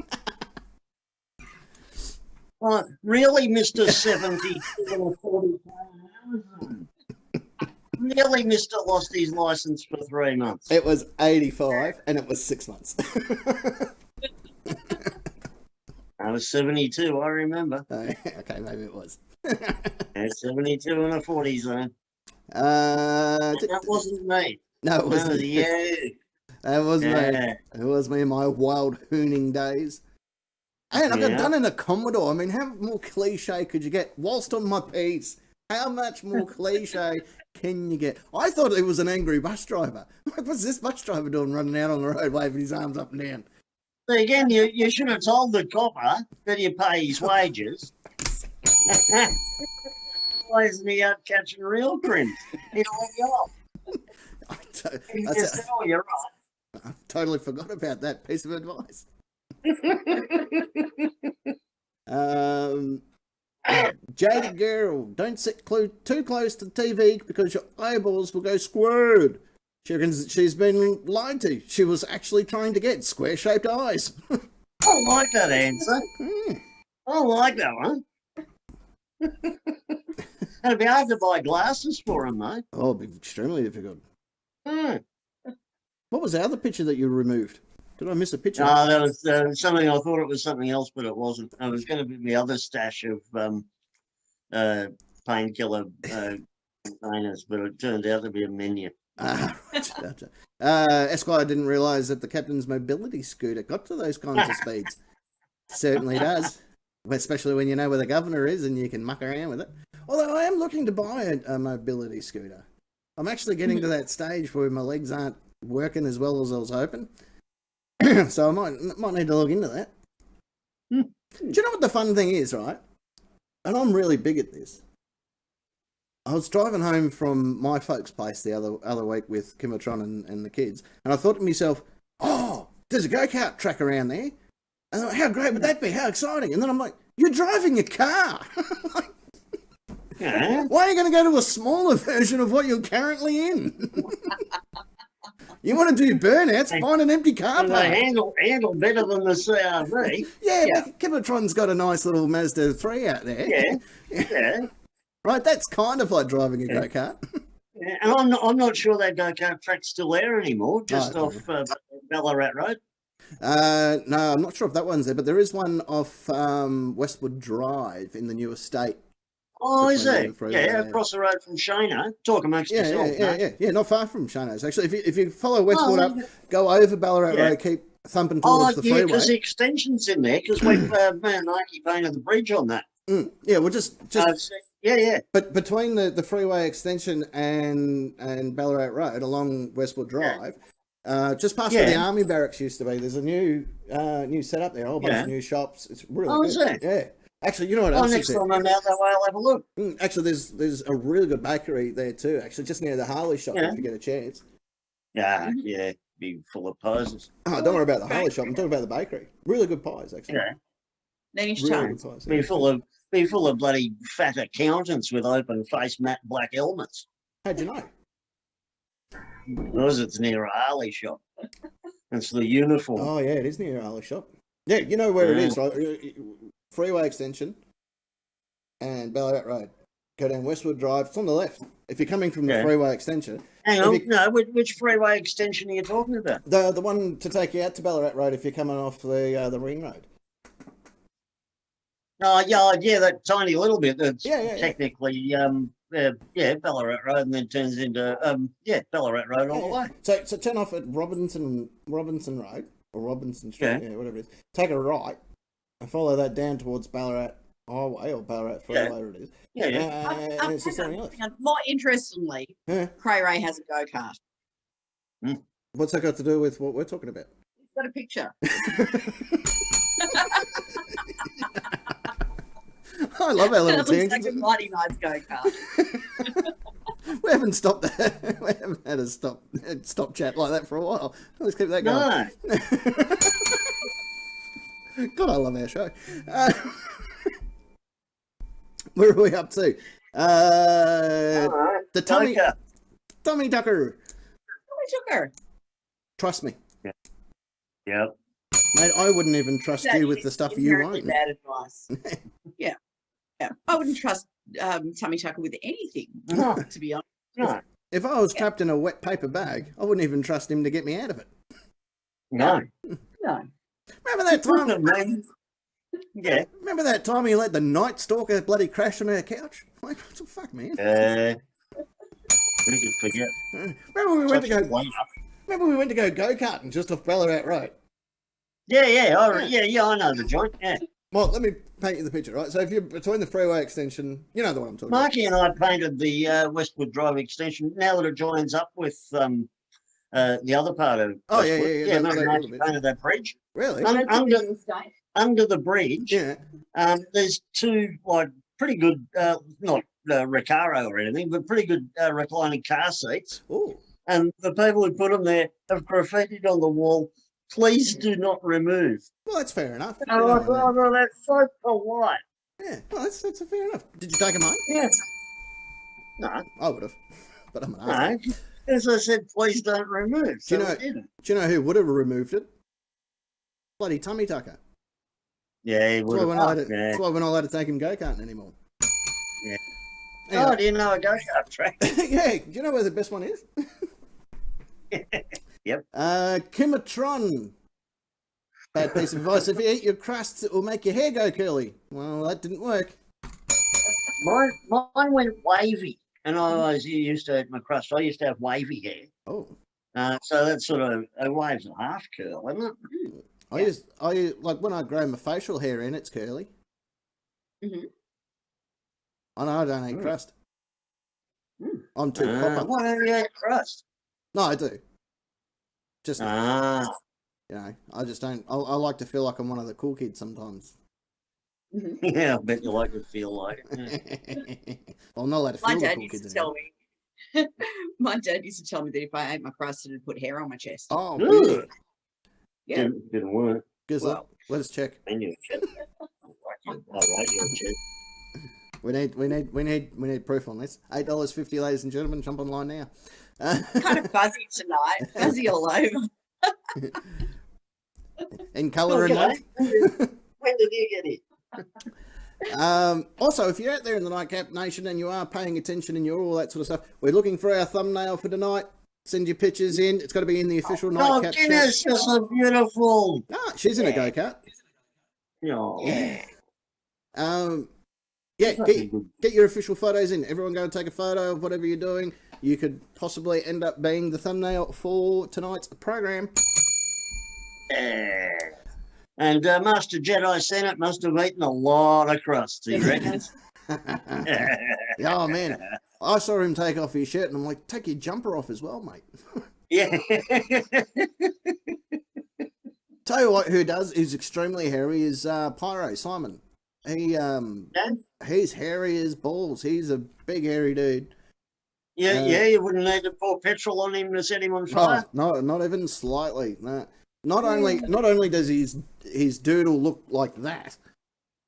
Really, Mr. 70 or 40? Really, Mr. lost his license for 3 months. It was 85 and it was 6 months. I was 72, I remember. Okay, maybe it was. Yeah, 72 in a 40 zone. That wasn't me. No, it wasn't. You. That was me. Yeah. It was me in my wild hooning days. And I got Yeah. done in a Commodore. I mean, how more cliche could you get? Whilst on my piece, how much more cliche can you get? I thought it was an angry bus driver. Like, what's this bus driver doing running out on the road waving his arms up and down? So again, you should have told the copper that you pay his wages. Why isn't he out catching real crims? He'll let you off. Oh, you're right. I totally forgot about that piece of advice. Jaded girl, don't sit too close to the TV because your eyeballs will go squared. She reckons she's been lied to. She was actually trying to get square-shaped eyes. I like that answer. I like that one. It'd be hard to buy glasses for him, though. Oh, it'd be extremely difficult. Hmm. What was the other picture that you removed? Did I miss a picture? No, that was something. I thought it was something else, but it wasn't. It was going to be the other stash of painkiller containers, but it turned out to be a menu. Gotcha. Esquire didn't realise that the captain's mobility scooter got to those kinds of speeds. Certainly does. Especially when you know where the governor is and you can muck around with it. Although I am looking to buy a mobility scooter. I'm actually getting to that stage where my legs aren't working as well as I was hoping. So I might need to look into that. Do you know what the fun thing is, right? And I'm really big at this. I was driving home from my folks' place the other week with Kimatron and the kids, and I thought to myself, oh, there's a go-kart track around there. And I thought, how great would that be? How exciting. And then I'm like, you're driving a car. Yeah. Why are you going to go to a smaller version of what you're currently in? You want to do burnouts, find an empty car And park. they handle better than the CRV. Yeah, Yeah. but Kimatron's got a nice little Mazda 3 out there. Yeah. Yeah. Right, that's kind of like driving a Yeah. go-kart. Yeah, and I'm not sure that go-kart track's still there anymore, just Oh, off Ballarat Road. No, I'm not sure if that one's there, but there is one off Westwood Drive in the new estate. Oh, is Between there? the freeway, Yeah, yeah. across the road from Shana. Talk amongst Yeah, yourselves, mate. yeah, not far from Shano's. Actually, if you follow Westwood Oh, up, go over Ballarat yeah. Road, keep thumping Oh, towards the yeah, freeway. because the extension's in there, because we've, me and Nike painted the bridge on that. Yeah, well, just Yeah. but between the freeway extension and Ballarat Road along Westwood Drive, just past where the Yeah. army barracks used to be, there's a new setup there, a whole bunch Yeah. of new shops. It's really Oh, good. is there? Yeah. Actually, you know what Oh, else next is there? time I'm out that way, I'll have a look. Actually, there's a really good bakery there too. Actually, just near the Harley shop Yeah. if you get a chance. Yeah, yeah, be full of poses. Oh, don't worry about the Harley shop. I'm talking about the bakery. Really good pies, actually. Yeah. Nanny's Really charms. good pies. Be full of bloody fat accountants with open face matte black helmets. How'd you know? Because it's near a Harley shop. It's the uniform. Oh yeah, it is near a Harley shop. Yeah, you know where it Yeah. is, right? Freeway extension and Ballarat Road. Go down Westwood Drive. It's on the left. If you're coming from the Yeah. freeway extension, Hang if on, you- no, which freeway extension are you talking about? the one to take you out to Ballarat Road if you're coming off the ring road. Oh, yeah, that tiny little bit that's Yeah. technically, Ballarat Road and then turns into, Ballarat Road all the way. So turn off at Robinson Road or Robinson Street, Yeah. whatever it is. Take a right and follow that down towards Ballarat Highway or Ballarat Freeway, whatever it is. Yeah. And it's just something else. Hang on. More interestingly, Yeah. Cray Ray has a go-kart. What's that got to do with what we're talking about? He's got a picture. I love our It little looks like tangents. a mighty nice go-kart. We haven't stopped that. We haven't had a stop chat like that for a while. Let's keep that going. No. God, I love our show. Where are we up to? The Tommy Okay. Tucker. We took her. Trust me, Yep. mate. I wouldn't even trust you with the stuff you Inherently want. bad advice. Yeah. I wouldn't trust Tummy Tucker with anything, No. to be honest. No. If I was trapped in a wet paper bag, I wouldn't even trust him to get me out of it. No. No. Remember that time? Yeah. Remember that time he let the Night Stalker bloody crash on our couch? Like, what the fuck, man? We could forget. Remember we went to Such a go. weight up. Remember we went to go karting just off Ballarat Road. Yeah, I know the joint. Yeah. Well, let me paint you the picture, right? So if you're between the freeway extension, you know the one I'm talking about. Marky and I painted the Westwood Drive extension. Now that it joins up with the other part of Oh, yeah, Westwood. yeah, me and that Marky little bit. painted that bridge. Really? Under the bridge, Yeah. there's two pretty good, not Recaro or anything, but pretty good reclining car seats. Oh. And the people who put them there have graffitied on the wall, "Please do not remove." Well, that's fair enough. And I thought, oh, well, that's so polite. Yeah. Well, that's fair enough. Did you take them home? Yes. No, I would have, but I'm an ass. no. As I said, please don't remove. So Do you know- I didn't. Do you know who would have removed it? Bloody Tummy Tucker. Yeah, he That's would why we're not allowed to, have. that's why we're not allowed to take him go-karting anymore. Yeah. Anyway. Oh, do you know a go-kart track? Yeah, do you know where the best one is? Yep. Kimatron. Bad piece of advice. If you eat your crusts, it will make your hair go curly. Well, that didn't work. Mine went wavy, and I always used to eat my crust. I used to have wavy hair. Oh. So that's sort of a wave's a half curl, isn't it? I like when I grow my facial hair in, it's curly. Mhm. I know I don't eat crust. I'm too copper. Why don't you eat crust? No, I do. Just Ah, you know, I just don't. I like to feel like I'm one of the cool kids sometimes. yeah, I bet you like to feel like it. Yeah. Well, I'm not allowed to My feel the dad cool used kids to anymore. tell me. My dad used to tell me that if I ate my crust, it'd put hair on my chest. Oh, Ugh. really? Yeah. Didn't work. Good Well. luck. Let us check. I knew it. I like your shit. We need proof on this. $8.50, ladies and gentlemen. Jump online now. Kind of fuzzy tonight. Fuzzy all over. In colour and length. When did you get it? Also, if you're out there in the Nightcap Nation and you are paying attention and you're all that sort of stuff, we're looking for our thumbnail for tonight. Send your pictures in. It's got to be in the official Oh, Nightcap shirt. Guinness, you're so beautiful. Ah, she's in a go-kart. Oh. Yeah, get your official photos in. Everyone go and take a photo of whatever you're doing. You could possibly end up being the thumbnail for tonight's program. Yeah. And Master Jedi Senate must have eaten a lot of crust, he reckons. Oh, man. I saw him take off his shirt and I'm like, take your jumper off as well, mate. Yeah. Tell you what, who does is extremely hairy is Pyro Simon. He's hairy as balls. He's a big hairy dude. Yeah, you wouldn't need to pour petrol on him to set him on fire. No, not even slightly. No. Not only does his doodle look like that,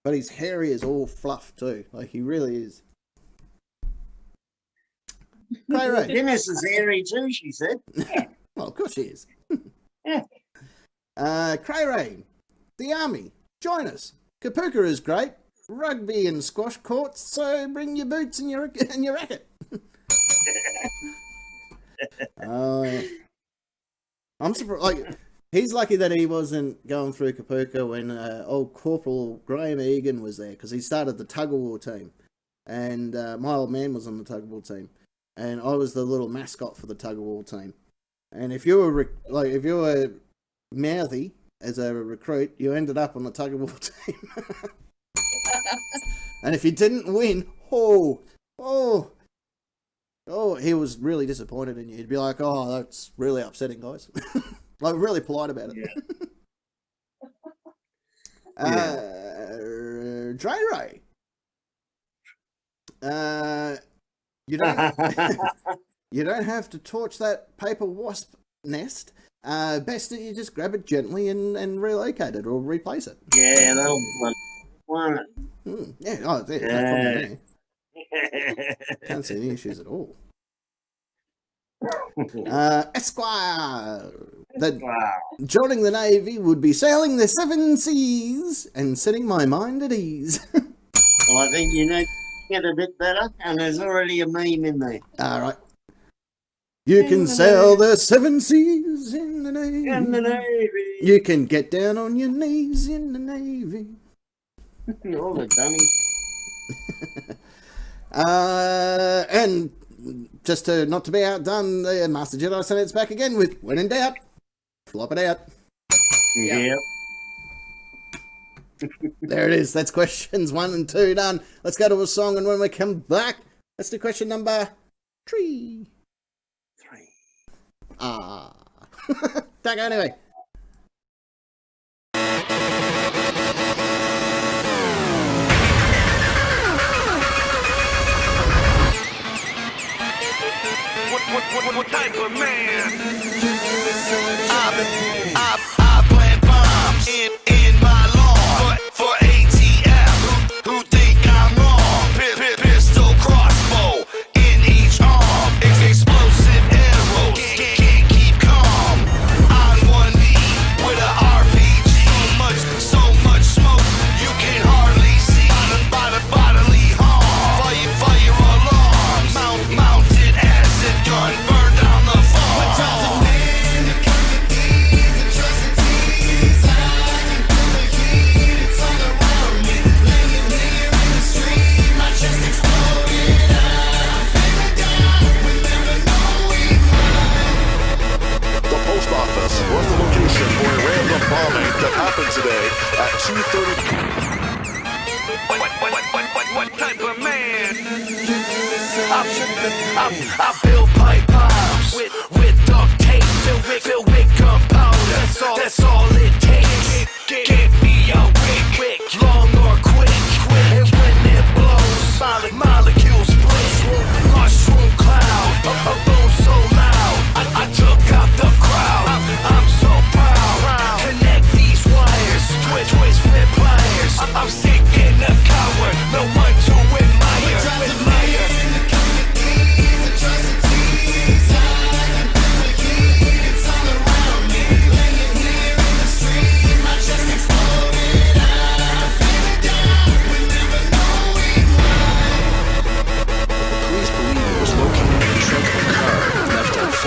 but his hair is all fluff too. Like he really is. Cray Ray. Guinness is hairy too, she said. Well, of course she is. Yeah. Cray Ray, the army, join us. Kapuka is great. Rugby and squash courts, so bring your boots and your racket. Yeah. I'm surprised. Like, he's lucky that he wasn't going through Kapuka when old Corporal Graham Egan was there, because he started the tug of war team, and my old man was on the tug of war team, and I was the little mascot for the tug of war team. And if you were mouthy as a recruit, you ended up on the tug of war team. And if you didn't win, he was really disappointed in you. He'd be like, "Oh, that's really upsetting, guys." Like really polite about it. Yeah. Dre Ray. You don't have to torch that paper wasp nest. Best that you just grab it gently and relocate it or replace it. Yeah, that'll want it. Yeah, no problem there. Can't see any issues at all. Esquire. Joining the Navy would be sailing the 7 seas and setting my mind at ease. Well, I think you need to get a bit better, and there's already a meme in there. All right. You can sail the 7 seas in the Navy. In the Navy. You can get down on your knees in the Navy. All the dummies. And just to not to be outdone, the Master Jedi Senate's back again with when in doubt, flop it out. Yep. There it is. That's questions 1 and 2 done. Let's go to a song, and when we come back, let's do question number 3. Don't go anyway. What type of man? I plant bombs in my lawn for ATF who think I'm wrong. Pistol crossbow in each arm. Explosive arrows can't keep calm. On one knee with a RPG. So much smoke you can hardly see. Bodily harm.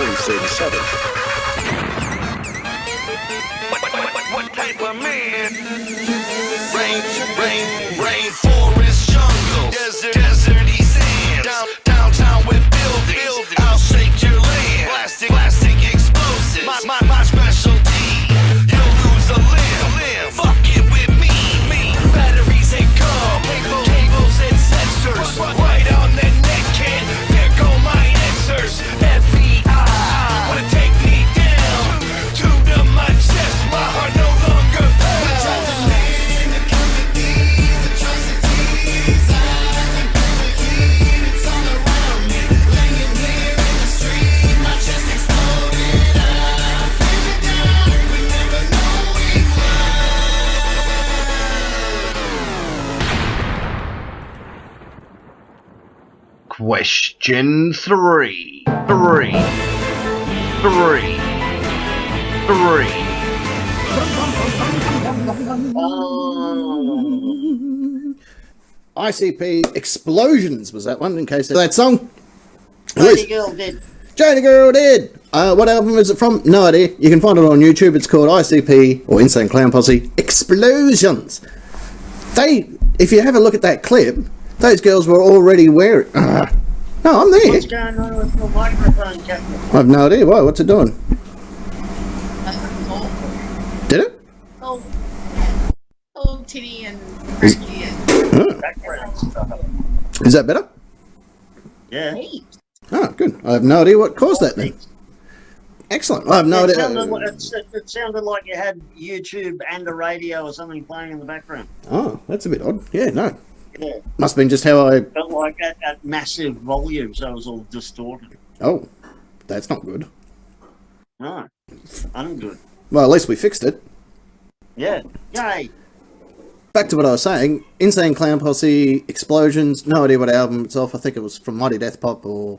1937. What type of man? Rain, forest, jungle, deserty sands, downtown with buildings. I'll shake your land. Plastic explosives. My specialty. You'll lose a limb. Fuck it with me. Batteries and gum, cables and sensors. Right on the neck, kid. There go my answers. FBI wanna take me down to my chest. My heart no longer pounds. Question 3. ICP Explosions was that one, in case of that song. Lady Girl did. Janie Girl did. What album is it from? No idea. You can find it on YouTube. It's called ICP, or Insane Clown Posse, Explosions. If you have a look at that clip, those girls were already wearing... no, I'm there. What's going on with the microphone, Captain? I have no idea. Why? What's it doing? Did it? Old tinny and cracky and Background stuff. Is that better? Yeah. heaps. Oh, good. I have no idea what caused that then. Excellent. I have no It idea. sounded like you had YouTube and a radio or something playing in the background. Oh, that's a bit odd. Yeah, no. Yeah. Must have been just how I... Felt like at massive volume, so it was all distorted. Oh, that's not good. No, ungood. Well, at least we fixed it. Yeah. Yay. Back to what I was saying. Insane Clown Posse, Explosions. No idea what album it's off. I think it was from Mighty Death Pop or...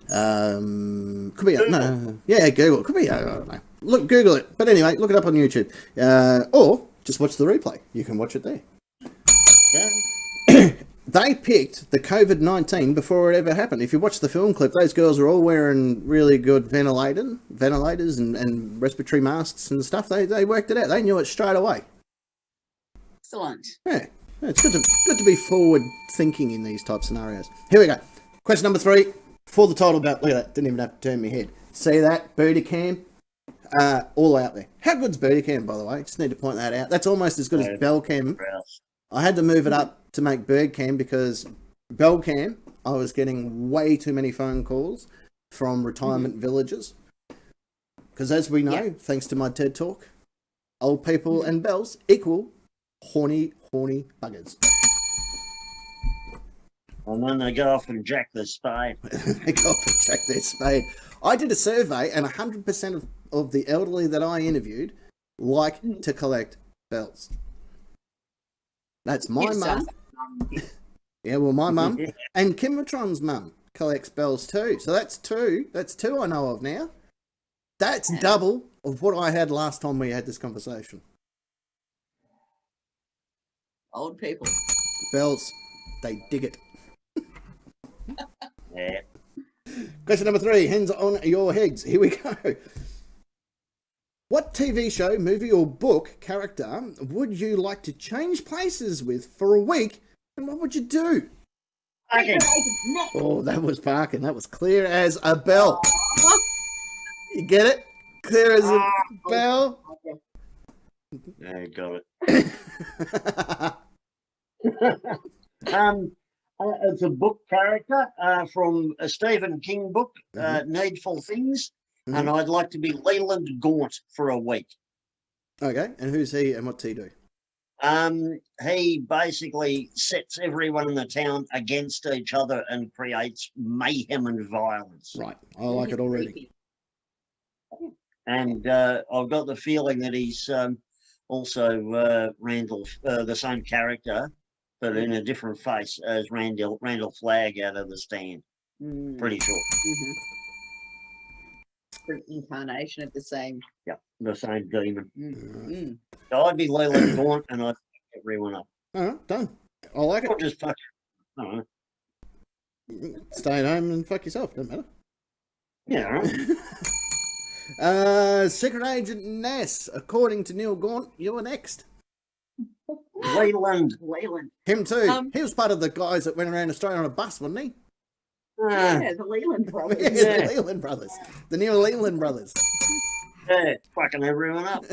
could be... No. Yeah, Google. Could be... I don't know. Look, Google it. But anyway, look it up on YouTube. Or just watch the replay. You can watch it there. Yeah. They picked the COVID-19 before it ever happened. If you watch the film clip, those girls are all wearing really good ventilators and respiratory masks and stuff. They worked it out. They knew it straight away. Excellent. Yeah, it's good to be forward thinking in these type scenarios. Here we go. Question number 3 for the title belt. Look at that. Didn't even have to turn my head. See that booty cam? All out there. How good's booty cam, by the way? Just need to point that out. That's almost as good as bell cam. I had to move it up to make bird cam because bell cam, I was getting way too many phone calls from retirement villages. Because as we know, thanks to my TED talk, old people and bells equal horny buggers. And then they go off and jack their spade. They go off and jack their spade. I did a survey and 100% of the elderly that I interviewed like to collect bells. That's my mum. Yeah, well, my mum and Kimmatron's mum collects bells too. So that's two. That's 2 I know of now. That's double of what I had last time we had this conversation. Old people. Bells, they dig it. Yeah. Question number 3, hands on your heads. Here we go. What TV show, movie, or book character would you like to change places with for a week, and what would you do? Okay. Oh, that was parking. That was clear as a bell. You get it? Clear as a bell. Yeah, got it. It's a book character from a Stephen King book, Needful Things, and I'd like to be Leland Gaunt for a week. Okay, and who's he and what's he do? He basically sets everyone in the town against each other and creates mayhem and violence. Right, I like it already. And I've got the feeling that he's also Randall, the same character, but in a different face as Randall Flagg out of The Stand. Pretty sure. Incarnation of the same. Yeah, the same demon. Mm. So I'd be Leland Gaunt and I'd fuck everyone up. All right, done. I like Or it. just fuck, I don't know. Stay at home and fuck yourself. Doesn't matter. Yeah. Secret Agent Ness, according to Neil Gaunt, you were next. Leland. Him too. Um, He was part of the guys that went around Australia on a bus, wasn't he? Yeah, the Leland brothers. Yeah, the Leland brothers. The Neil Leland brothers. Yeah, fucking everyone up.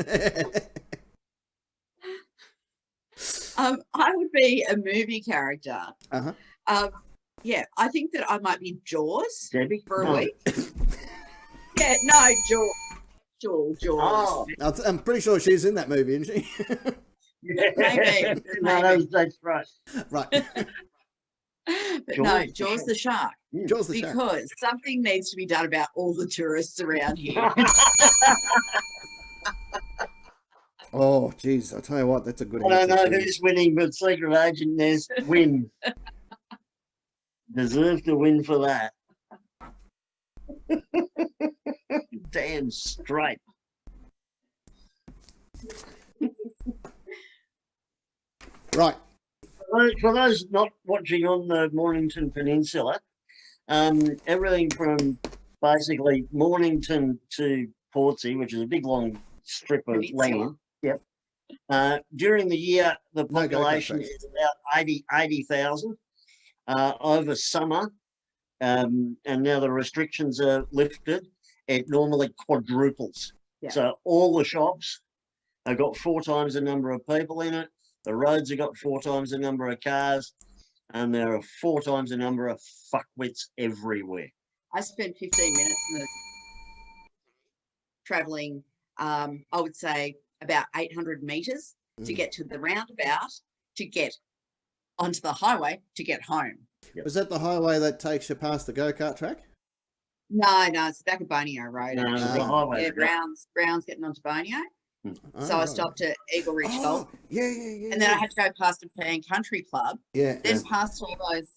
I would be a movie character. Uh-huh. Yeah, I think that I might be Jaws Debbie? for a No. week. Yeah, no, Jaws. Oh, I'm pretty sure she's in that movie, isn't she? yeah. Maybe. No, that's right. Right. But no, Jaws the shark. Jaws the shark. Because something needs to be done about all the tourists around here. Oh, geez. I'll tell you what, that's a good I don't answer. know too. who's winning, but Secret Agent Ness wins. Deserve to win for that. Damn straight. Right. For those not watching on the Mornington Peninsula, everything from basically Mornington to Portsea, which is a big long strip of Peninsula. land. Yep. During the year, the No go-kart population tracks. is about 80,000. Over summer, and now the restrictions are lifted, it normally quadruples. Yeah. So all the shops have got 4 times the number of people in it. The roads have got 4 times the number of cars, and there are 4 times the number of fuckwits everywhere. I spent 15 minutes in the traveling, I would say about 800 meters to get to the roundabout, to get onto the highway, to get home. Was that the highway that takes you past the go-kart track? No, it's the back of Bonio Road. No, actually. the highway, Yeah, yeah. Brown's getting onto Bonio. Oh, So I right. stopped at Eagle Ridge Golf, Oh, yeah. and then I had to go past a Pan Country Club, Yeah. then past all those,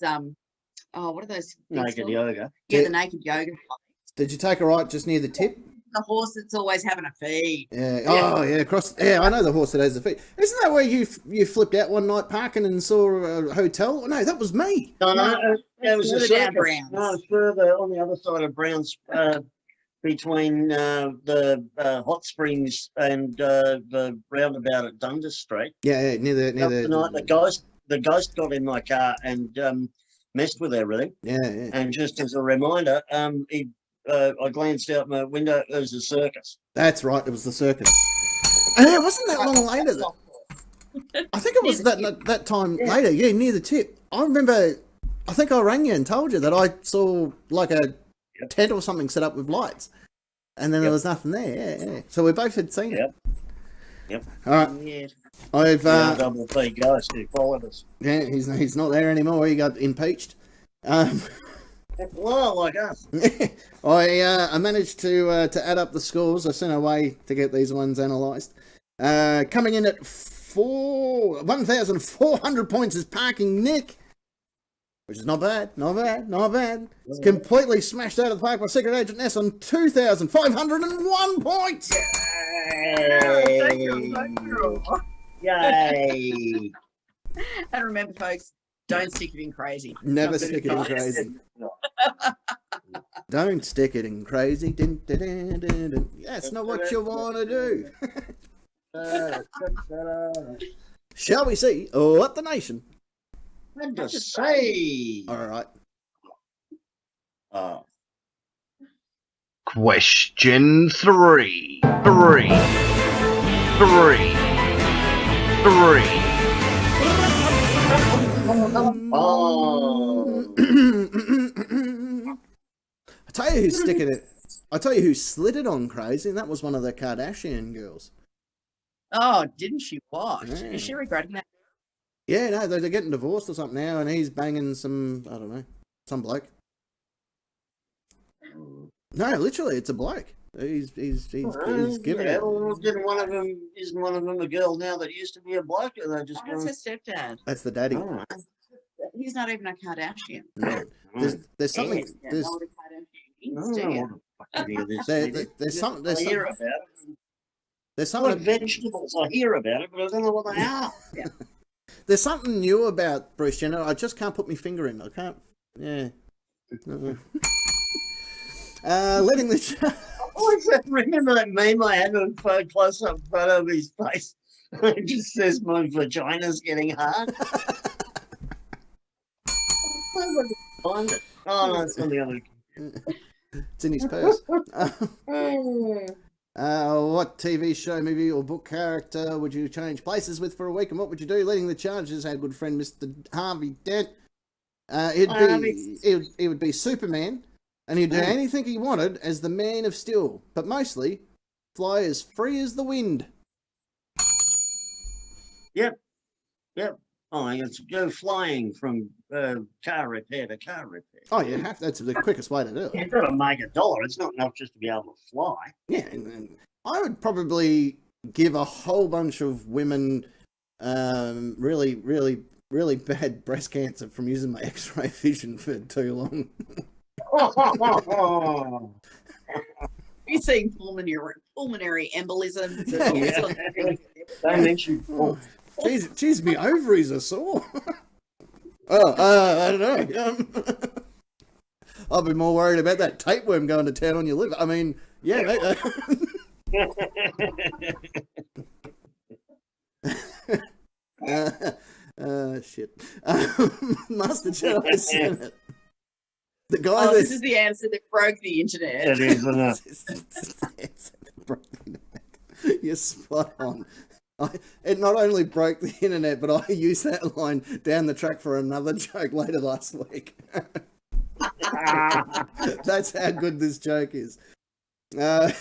what are those? things Naked called? yoga. Yeah, the naked yoga club. Did you take a right just near the tip? The horse that's always having a feed. Yeah. Oh, yeah. Across. Yeah, I know the horse that has the feet. Isn't that where you flipped out one night parking and saw a hotel? No, that was me. No, No, it was a further down circus. Brown's. No, further on the other side of Brown's, between the hot springs and the roundabout at Dundas Street. Yeah, near the The night the ghost got in my car and messed with everything. Yeah. And just as a reminder, I glanced out my window. It was a circus. That's right. It was the circus. And it wasn't that long later. I think it was that time later. Yeah, near the tip. I remember. I think I rang you and told you that I saw like a tent or something set up with lights, and then there was nothing there. Yeah. So we both had seen it. Yep. All right. Yeah. I've The double P ghost who followed us. yeah. He's not there anymore. He got impeached. Well, like us. I managed to add up the scores. I sent away to get these ones analysed. Coming in at 1,400 points is Parking Nick, which is not bad. Completely smashed out of the park by Secret Agent Ness on 2,501 points. Yay! And remember, folks, don't stick it in crazy. Never Not stick it good in advice. crazy. Don't stick it in crazy. Dun, dun, dun, dun, dun. That's not what you want to do. Shall we see what the nation? And to say. All right. Question 3. 3. Oh. I tell you who's sticking it. I tell you who slid it on crazy, and that was one of the Kardashian girls. Oh, didn't she watch? Yeah. Is she regretting that? Yeah, no, they're getting divorced or something now, and he's banging some, I don't know, some bloke. No, literally, it's a bloke. He's giving it. Well, isn't one of them a girl now that used to be a bloke? Or they just Oh, that's her stepdad. That's the daddy. Oh, He's not even a Kardashian. No. There's something. Yeah, There's not a Kardashian. no, He's no, dead. what the fuck do this? there's something. There's I hear something. about it. There's Like something. vegetables, I hear about it, but I don't know what they are. There's something new about Bruce Jenner. I just can't put my finger in. I can't. Yeah. Letting the Remember that meme I had of a close-up photo of his face? It just says my vagina's getting hard. Find it. Oh no, it's on the other. it's in his purse. What TV show, movie, or book character would you change places with for a week, and what would you do? Leading the charge is our good friend Mr. Harvey Dent. He would be Superman, and he'd do anything he wanted as the Man of Steel, but mostly fly as free as the wind. Yep. Oh, I guess go flying from car repair to car repair. Oh, you have. That's the quickest way to do it. You've got to make $1. It's not enough just to be able to fly. Yeah, and I would probably give a whole bunch of women really bad breast cancer from using my X-ray vision for too long. You're seeing pulmonary embolism. Don't mention. Jeez, me ovaries are sore. I don't know. I'll be more worried about that tapeworm going to town on your liver. I mean, yeah, mate. Shit. Master Jedi Senate. The guy this is the answer that broke the internet. It is, isn't it? You're spot on. It not only broke the internet, but I used that line down the track for another joke later last week. That's how good this joke is. Yeah.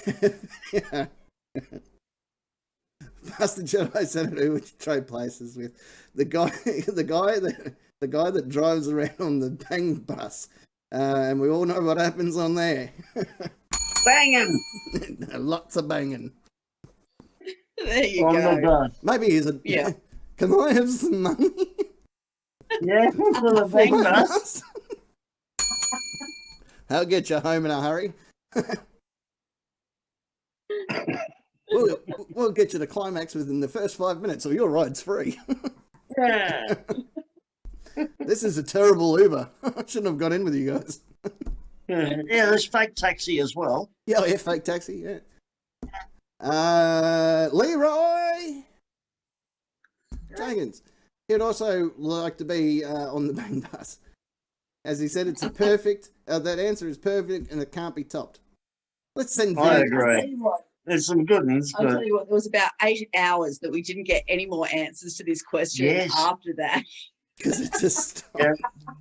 Master Jedi Senator, who would you trade places with? The guy that drives around on the bang bus, and we all know what happens on there. Banging. Lots of banging. There you Oh go. my God. Maybe he's a. Yeah. Can I have some money? Yeah, for the big bus. I'll get you home in a hurry. We'll get you to climax within the first 5 minutes, or your ride's free. Yeah. This is a terrible Uber. I shouldn't have got in with you guys. Yeah, there's fake taxi as well. Yeah, fake taxi, yeah. Leroy Jenkins. He'd also like to be on the bang bus. As he said, it's a perfect, that answer is perfect and it can't be topped. Let's send I Vinny. agree. There's some good ones, I'll but tell you what, there was about 8 hours that we didn't get any more answers to this question Yes. after that. Because it just yeah,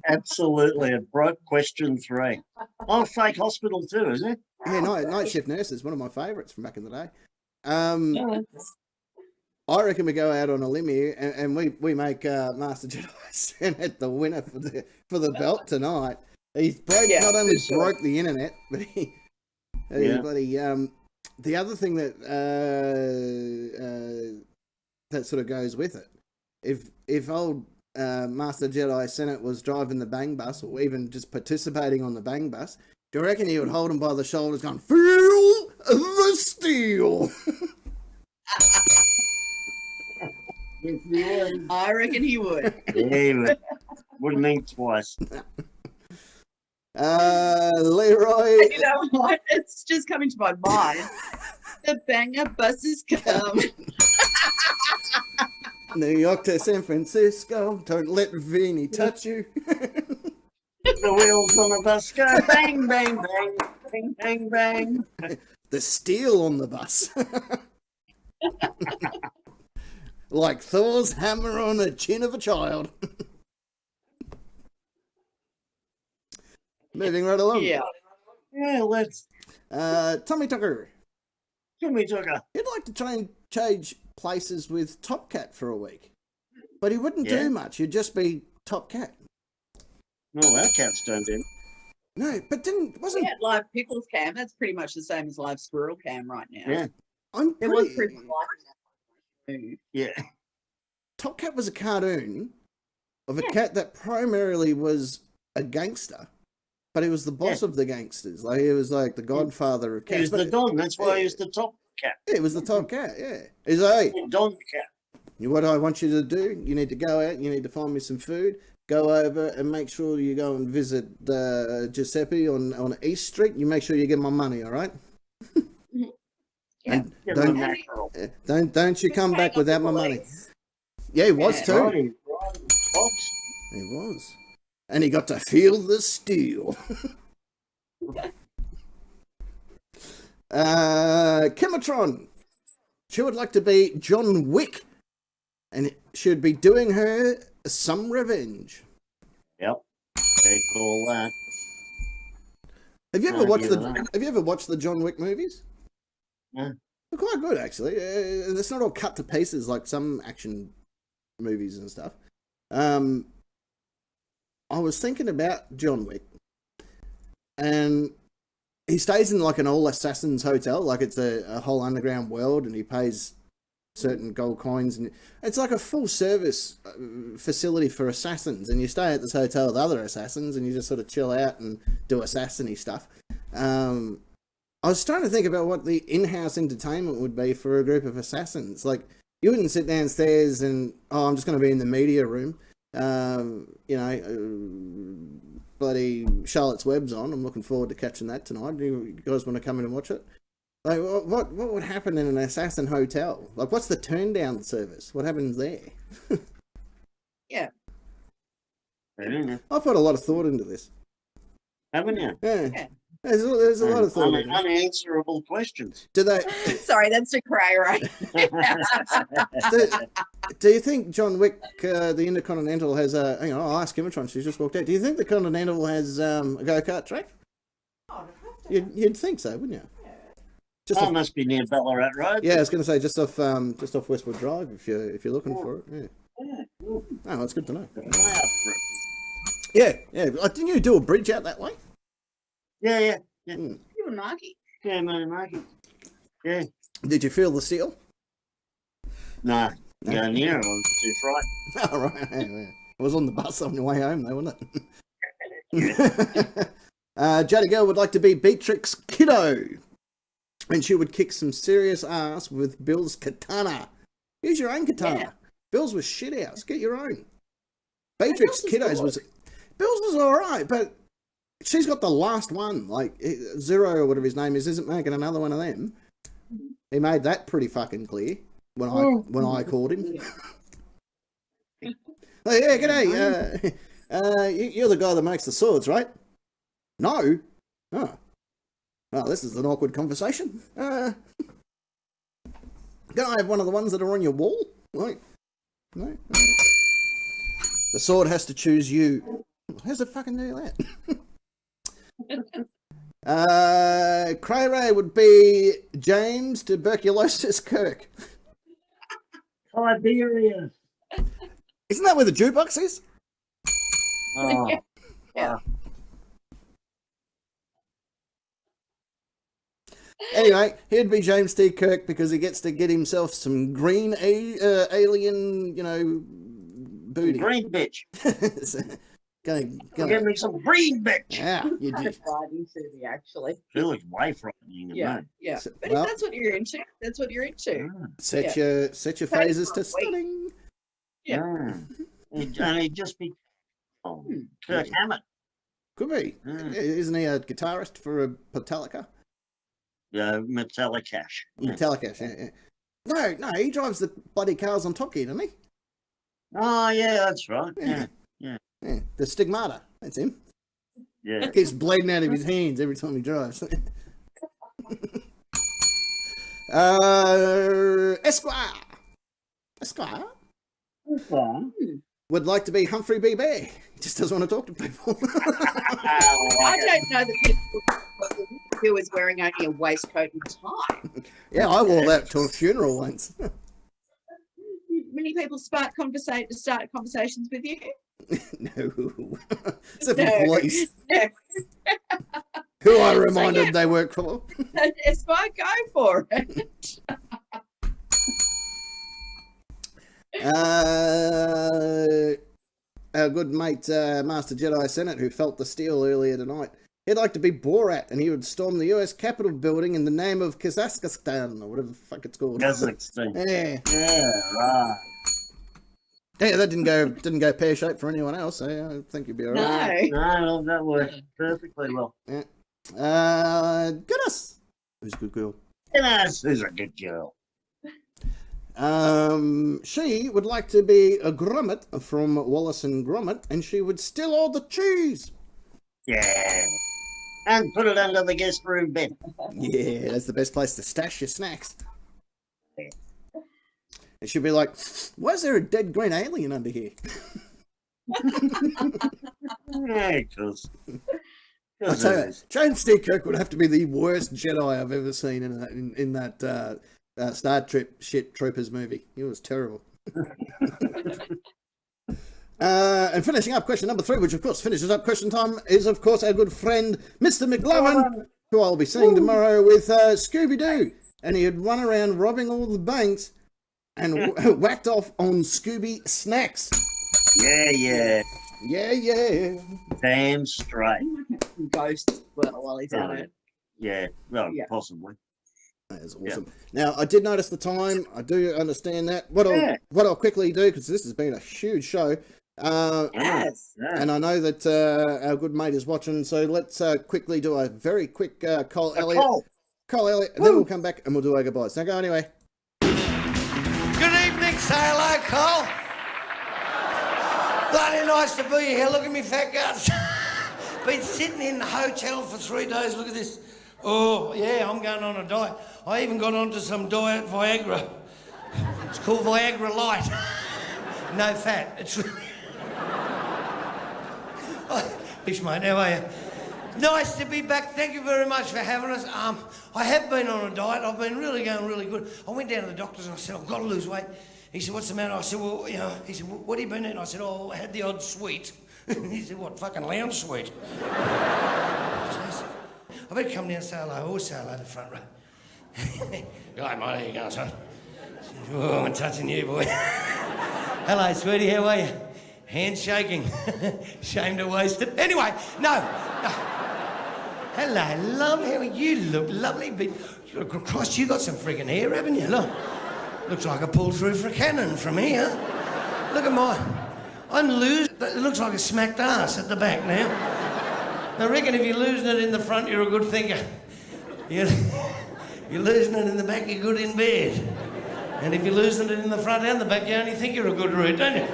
absolutely. It broke question 3. Oh, fake hospital too, is it? Yeah, night shift nurses, one of my favourites from back in the day. I reckon we go out on a limb here and we make Master Jedi Senate the winner for the belt tonight. He's not only broke the internet, but he the other thing that that sort of goes with it, if old Master Jedi Senate was driving the bang bus or even just participating on the bang bus, do you reckon he would hold him by the shoulders going, "Feel the steel"? I reckon he would. Yeah, he wouldn't think twice. Leroy. You know what? It's just coming to my mind. The banger buses come. New York to San Francisco. Don't let Vinny touch you. The wheels on the bus go bang, bang, bang, bang, bang, bang. The steel on the bus. Like Thor's hammer on the chin of a child. Moving right along. Yeah. Yeah, let's. Tommy Tucker. Jimmy Tucker. He'd like to try and change places with Top Cat for a week. But he wouldn't do much. He'd just be Top Cat. Well, that cat's done then. No, but wasn't... Yeah, live pickles cam. That's pretty much the same as live squirrel cam right now. Yeah. It was pretty like Yeah. Top Cat was a cartoon of a cat that primarily was a gangster, but he was the boss of the gangsters. Like he was like the godfather of cats. He was the Don. That's why he was the top cat. Yeah, he was the top cat. Yeah, he's like, hey, Don cat. what I want you to do, you need to go out. You need to find me some food. go over and make sure you go and visit Giuseppe on East Street. You make sure you give my money, all right? Yeah. Give Don't- them natural. Don't you come back Hang on without the my money. police. Yeah, he was Yeah. too. Righty, Bobs. He was. And he got to feel the steel. Kimatron. She would like to be John Wick. And she would be doing her some revenge. Yep. They call that. Have you ever No, watched yeah, the no. Have you ever watched the John Wick movies? Yeah. They're quite good, actually. It's not all cut to pieces like some action movies and stuff. I was thinking about John Wick, and he stays in like an all assassins hotel, like it's a whole underground world, and he pays certain gold coins, and it's like a full service facility for assassins. And you stay at this hotel with other assassins, and you just sort of chill out and do assassin-y stuff. I was trying to think about what the in-house entertainment would be for a group of assassins. Like, you wouldn't sit downstairs and, I'm just going to be in the media room. Bloody Charlotte's Web's on. I'm looking forward to catching that tonight. Do you guys want to come in and watch it? Like, what would happen in an assassin hotel? Like, what's the turn-down service? What happens there? Yeah. I've put a lot of thought into this. Haven't you? Yeah. There's a lot of thought into it. Unanswerable questions. Do they... Sorry, that's a cray, right? Do you think John Wick, the Intercontinental, has a... Hang on, I'll ask Kimatron, she's just walked out. Do you think the Continental has a go-kart track? You'd think so, wouldn't you? Just off, Must be near Ballarat Road. yeah, I was going to say just off Westwood Drive if you're looking for it. Yeah. Yeah. Oh, that's good to know. Way up for it. Yeah. Didn't you do a bridge out that way? Yeah. You and Marky. Yeah, Marky. Yeah. Did you feel the seal? No. Go near it. I was too frightened. Oh, right. Yeah. I was on the bus on the way home, though, wasn't it? Jodie Girl would like to be Beatrix Kiddo. And she would kick some serious ass with Bill's katana. Use your own katana. Yeah. Bill's was shit house. Get your own. Beatrix Kiddo's was... Bill's was alright, but she's got the last one. Like, Zero or whatever his name is, isn't making another one of them. He made that pretty fucking clear when I called him. Oh, yeah, g'day. You're the guy that makes the swords, right? No. Oh. Well, this is an awkward conversation. Can I have one of the ones that are on your wall? Like, no. The sword has to choose you. How's it fucking do that? Cray Ray would be James Tuberculosis Kirk. Siberia. Isn't that where the jukebox is? Oh. Yeah. Anyway, he'd be James T. Kirk because he gets to get himself some green alien, booty. Green bitch. Give me some green bitch. Yeah, you do. Frightening TV, actually. She looks way frightening. Yeah. So- But well- if that's what you're into, that's what you're into. Set your phases to stunning. Yeah. And he'd just be Kirk Hammett. Could be. Isn't he a guitarist for a Metallica? Yeah, Metallica. Yeah. Metallica, yeah. No, he drives the bloody cars on Top Gear, doesn't he? Oh, yeah, that's right. Yeah. Yeah. Yeah, the Stigmata. That's him. Yeah. Keeps bleeding out of his hands every time he drives. Esquire would like to be Humphrey B. Bear. He just doesn't want to talk to people. I don't know that people who is wearing only a waistcoat and tie. Yeah, I wore that to a funeral once. Many people start conversations with you. No. Except for No. police, No. who I reminded they work for. It's fine, go for it. Our good mate, Master Jedi Senate, who felt the steel earlier tonight. He'd like to be Borat, and he would storm the US Capitol building in the name of Kazakhstan, or whatever the fuck it's called. Kazakhstan. Yeah. Yeah, right. Yeah, that didn't go pear shaped for anyone else. So I think you'd be all right. No. No, that worked perfectly well. Goodness, who's a good girl? Yes, who's a good girl? She would like to be a Gromit from Wallace and Gromit, and she would steal all the cheese. Yeah. And put it under the guest room bed. Yeah, that's the best place to stash your snacks. And she'd be like, "Why is there a dead green alien under here?" Yeah, because I tell you, James T. Kirk would have to be the worst Jedi I've ever seen in that Star Trek Shit Troopers movie. It was terrible. And finishing up question number 3, which of course finishes up question time, is of course our good friend Mr. McLovin, who I'll be seeing tomorrow with Scooby-Doo. And he had run around robbing all the banks and whacked off on Scooby snacks. Yeah. Yeah. Damn straight. Ghosts while he's at it. Yeah, well, Yeah. possibly. That is awesome. Now, I did notice the time. I do understand that. What I'll quickly do, because this has been a huge show, Yes. and I know that our good mate is watching, so let's quickly do a very quick Cole Elliott. Cole Elliott, and then we'll come back and we'll do our goodbyes. Now, go anyway. Good evening, say hello, Cole. Bloody nice to be here. Look at me fat guts. Been sitting in the hotel for 3 days. Look at this. Oh, yeah, I'm going on a diet. I even got onto some diet Viagra. It's called Viagra Light. No fat. It's Fish, mate, how are you? Nice to be back. Thank you very much for having us. I have been on a diet. I've been going really good. I went down to the doctors and I said, I've got to lose weight. He said, what's the matter? I said, well, he said, what have you been eating? I said, oh, I had the odd sweet. He said, what, fucking lounge sweet? I better come down and say hello. Always say hello to the front row. Hi, mate, how you going, son? Oh, I'm touching you, boy. Hello, sweetie, how are you? Handshaking. Shame to waste it. Anyway, no. Hello, love, how are you? Look lovely. But, Christ, you got some friggin' hair, haven't you? Look. Looks like I pulled through for a cannon from here. Look at mine. I'm losing. It looks like a smacked ass at the back now. I reckon if you're losing it in the front, you're a good thinker. You're losing it in the back, you're good in bed. And if you're losing it in the front and the back, you only think you're a good root, don't you?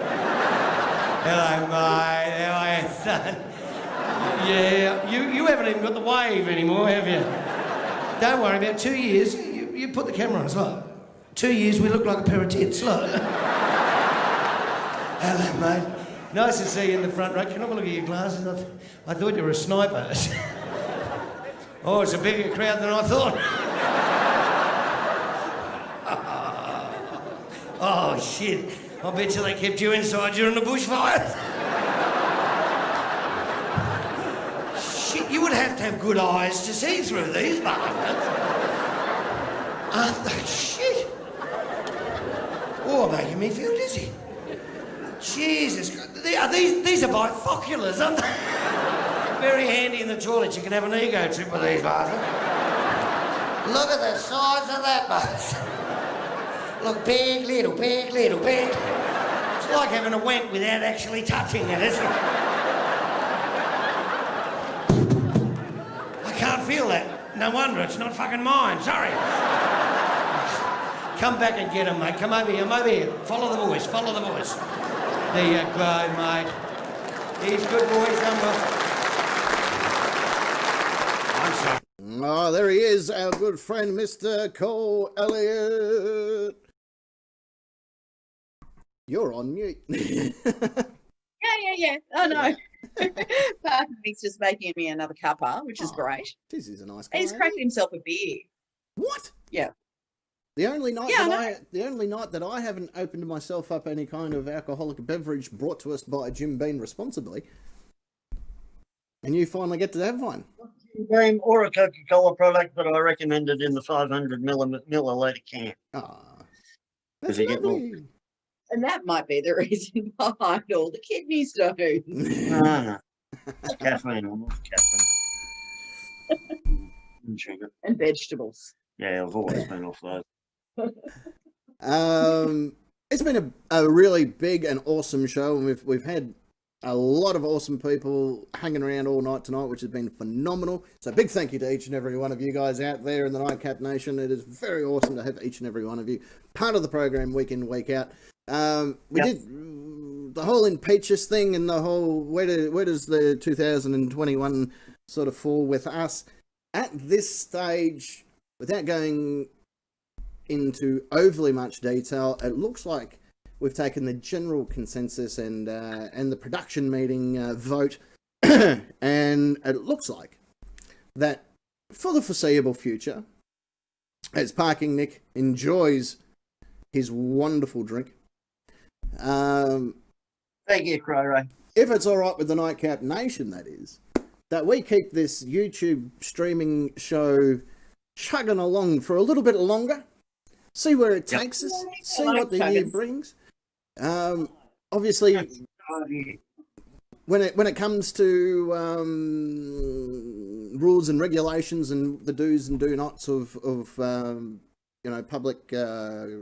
Hello, mate. How are you, son? Yeah, you haven't even got the wave anymore, have you? Don't worry, about 2 years, you put the camera on, it's like 2 years, we look like a pair of tits, look. Hello, mate. Nice to see you in the front row. Can I have a look at your glasses? I thought you were a sniper. Oh, it's a bigger crowd than I thought. Oh, shit. I bet you they kept you inside during the bushfires. Shit, you would have to have good eyes to see through these bastards. Aren't they? Shit. Oh, making me feel dizzy. Jesus Christ. These are bifocculars, aren't they? Very handy in the toilet. You can have an ego trip with these bastards. Look at the size of that bastard. Look, big, little, big, little, big. It's like having a wank without actually touching it, isn't it? I can't feel that. No wonder, it's not fucking mine. Sorry. Come back and get him, mate. Come over here. I'm over here. Follow the voice. Follow the voice. There you go, mate. He's good boys, number. I'm sorry. Oh, there he is, our good friend, Mr. Cole Elliott. You're on mute. Yeah. Oh, no. Parking's just making me another cuppa, which is great. This is a nice guy. He's cracking himself a beer. What? Yeah. The only night Yeah, that I haven't opened myself up any kind of alcoholic beverage brought to us by Jim Beam responsibly, and you finally get to have one. Beam or a Coca-Cola product, but I recommended in the 500 milliliter can. Ah, Does that's he get more? lovely. And that might be the reason behind all the kidney stones. No. Caffeine, almost caffeine. And sugar. And vegetables. Yeah, I've always been off those. it's been a really big and awesome show, and we've had a lot of awesome people hanging around all night tonight, which has been phenomenal. So big thank you to each and every one of you guys out there in the Nightcap Nation. It is very awesome to have each and every one of you part of the program week in, week out. We did the whole Impeachus thing and the whole where does the 2021 sort of fall with us at this stage. Without going into overly much detail, it looks like we've taken the general consensus and the production meeting vote, and it looks like that for the foreseeable future, as Parking Nick enjoys his wonderful drink, Thank you, Cro-Ray. if it's all right with the Nightcap Nation, that is, that we keep this YouTube streaming show chugging along for a little bit longer, see where it takes us, see what the year brings. Obviously, when it comes to rules and regulations and the do's and do nots of public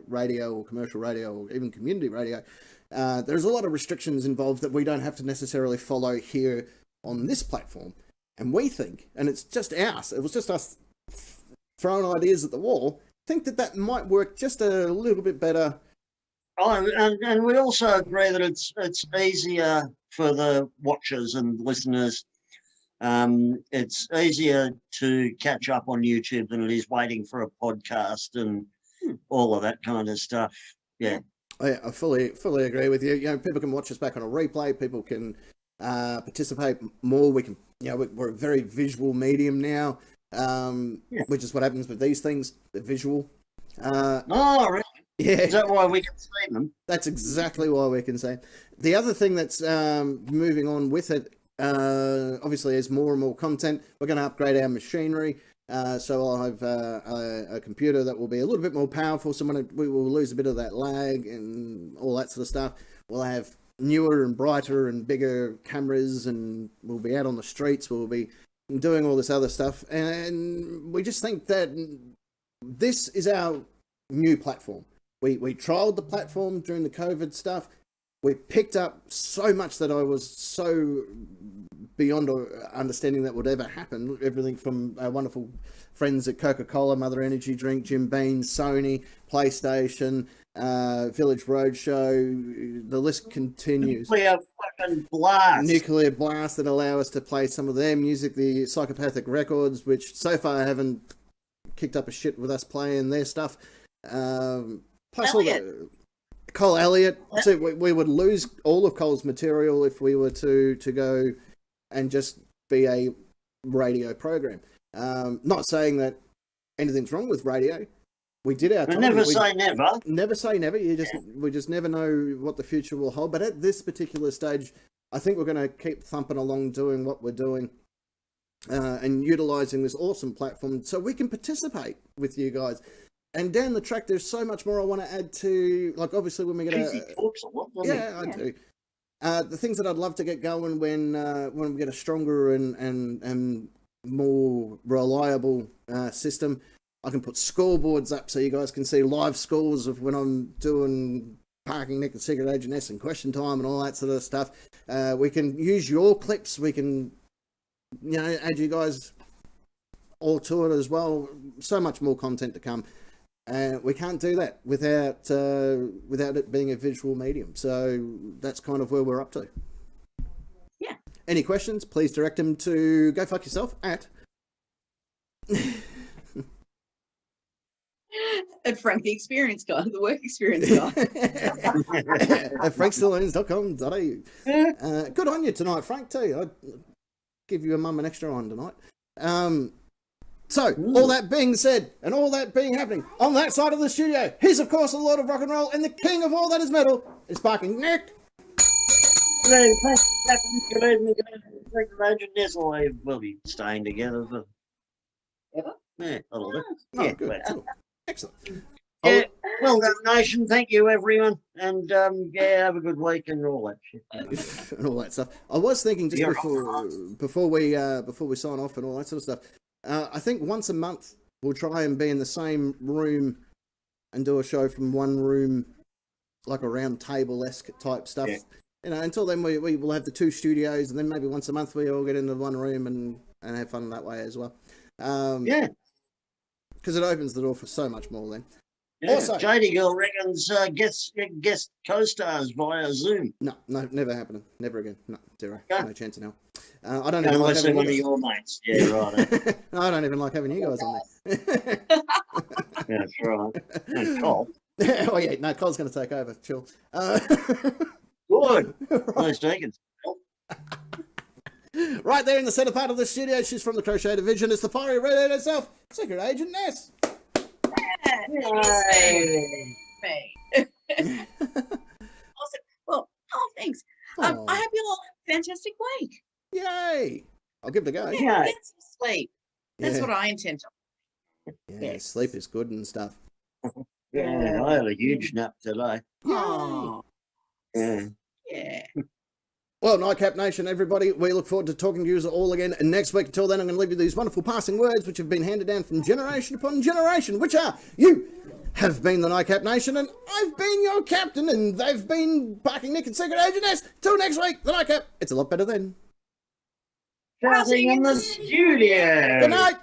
radio or commercial radio or even community radio, there's a lot of restrictions involved that we don't have to necessarily follow here on this platform. And we think, and it's just us, it was just us throwing ideas at the wall, think that might work just a little bit better. Oh, and we also agree that it's easier for the watchers and listeners. It's easier to catch up on YouTube than it is waiting for a podcast and all of that kind of stuff. Yeah. I fully agree with you. You know, people can watch us back on a replay. People can participate more. We can, we're a very visual medium now, which is what happens with these things. They're visual. Oh, really? Yeah. Is that why we can see them? That's exactly why we can say. The other thing that's moving on with it, obviously, as more and more content, we're going to upgrade our machinery. So I'll have a computer that will be a little bit more powerful. So we will lose a bit of that lag and all that sort of stuff. We'll have newer and brighter and bigger cameras, and we'll be out on the streets. We'll be doing all this other stuff. And we just think that this is our new platform. We trialed the platform during the COVID stuff. We picked up so much that I was so beyond understanding that would ever happen. Everything from our wonderful friends at Coca-Cola, Mother Energy Drink, Jim Beam, Sony, PlayStation, Village Roadshow. The list continues. Nuclear fucking blast. Nuclear blast that allow us to play some of their music, the Psychopathic Records, which so far haven't kicked up a shit with us playing their stuff. Plus Elliot. all the Cole Elliott. So we would lose all of Cole's material if we were to go and just be a radio program. Not saying that anything's wrong with radio. We did our time. Never say never. Never say never. We just never know what the future will hold. But at this particular stage, I think we're going to keep thumping along, doing what we're doing, and utilizing this awesome platform so we can participate with you guys. And down the track, there's so much more I want to add to, like, obviously when we get He talks a lot, doesn't he? I do. The things that I'd love to get going when we get a stronger and more reliable system. I can put scoreboards up so you guys can see live scores of when I'm doing Parking Nick and Secret Agent S and Question Time and all that sort of stuff. We can use your clips. We can, add you guys all to it as well. So much more content to come. We can't do that without it being a visual medium. So that's kind of where we're up to. Yeah. Any questions? Please direct them to Go Fuck Yourself at Frank the Experience Guy, the Work Experience Guy. at franksaloons.com.au. Good on you tonight, Frank, too. I'd give your mum an extra on tonight. So, all that being said, and all that being happening, on that side of the studio, he's of course the Lord of Rock and Roll, and the king of all that is metal, is Parking Nick. Good evening. Imagine this, we'll be staying together for ever. Yeah, a little bit. Oh, Yeah, good. well, Cool. Excellent. yeah. Well done, nation. Thank you, everyone. And have a good week and all that shit. And all that stuff. I was thinking just before we sign off and all that sort of stuff. I think once a month we'll try and be in the same room and do a show from one room like a round table-esque type stuff. Yeah. You know, until then we will have the 2 studios, and then maybe once a month we all get into one room and have fun that way as well. Yeah. Because it opens the door for so much more then. Yeah. Also- JD Girl reckons guest co-stars via Zoom. No, never happening. Never again. No, zero. Yeah. No chance in hell. I don't even like Unless they're having one of you your mates. Yeah, right. guys. I don't even like having you guys on there. Yeah, that's right. And Cole. Oh yeah, no, Cole's going to take over. Chill. Good. Nice taken. Right there in the centre part of the studio, she's from the Crochet Division. It's the fiery redhead herself, Secret Agent Ness. Awesome. Well, thanks. I hope you all have a fantastic week. Yay! I'll give it a go. Yeah. Get some sleep. That's what I intend to. Yeah, sleep is good and stuff. Yeah, I had a huge nap today. Oh, Yeah. yeah. Well, Nightcap Nation, everybody, we look forward to talking to you all again next week. Until then, I'm going to leave you these wonderful passing words which have been handed down from generation upon generation, which are, you have been the Nightcap Nation, and I've been your captain, and they've been Parking Nick and Secret Agent S. Till next week, the Nightcap. It's a lot better then. Shouting in the studio. Good night.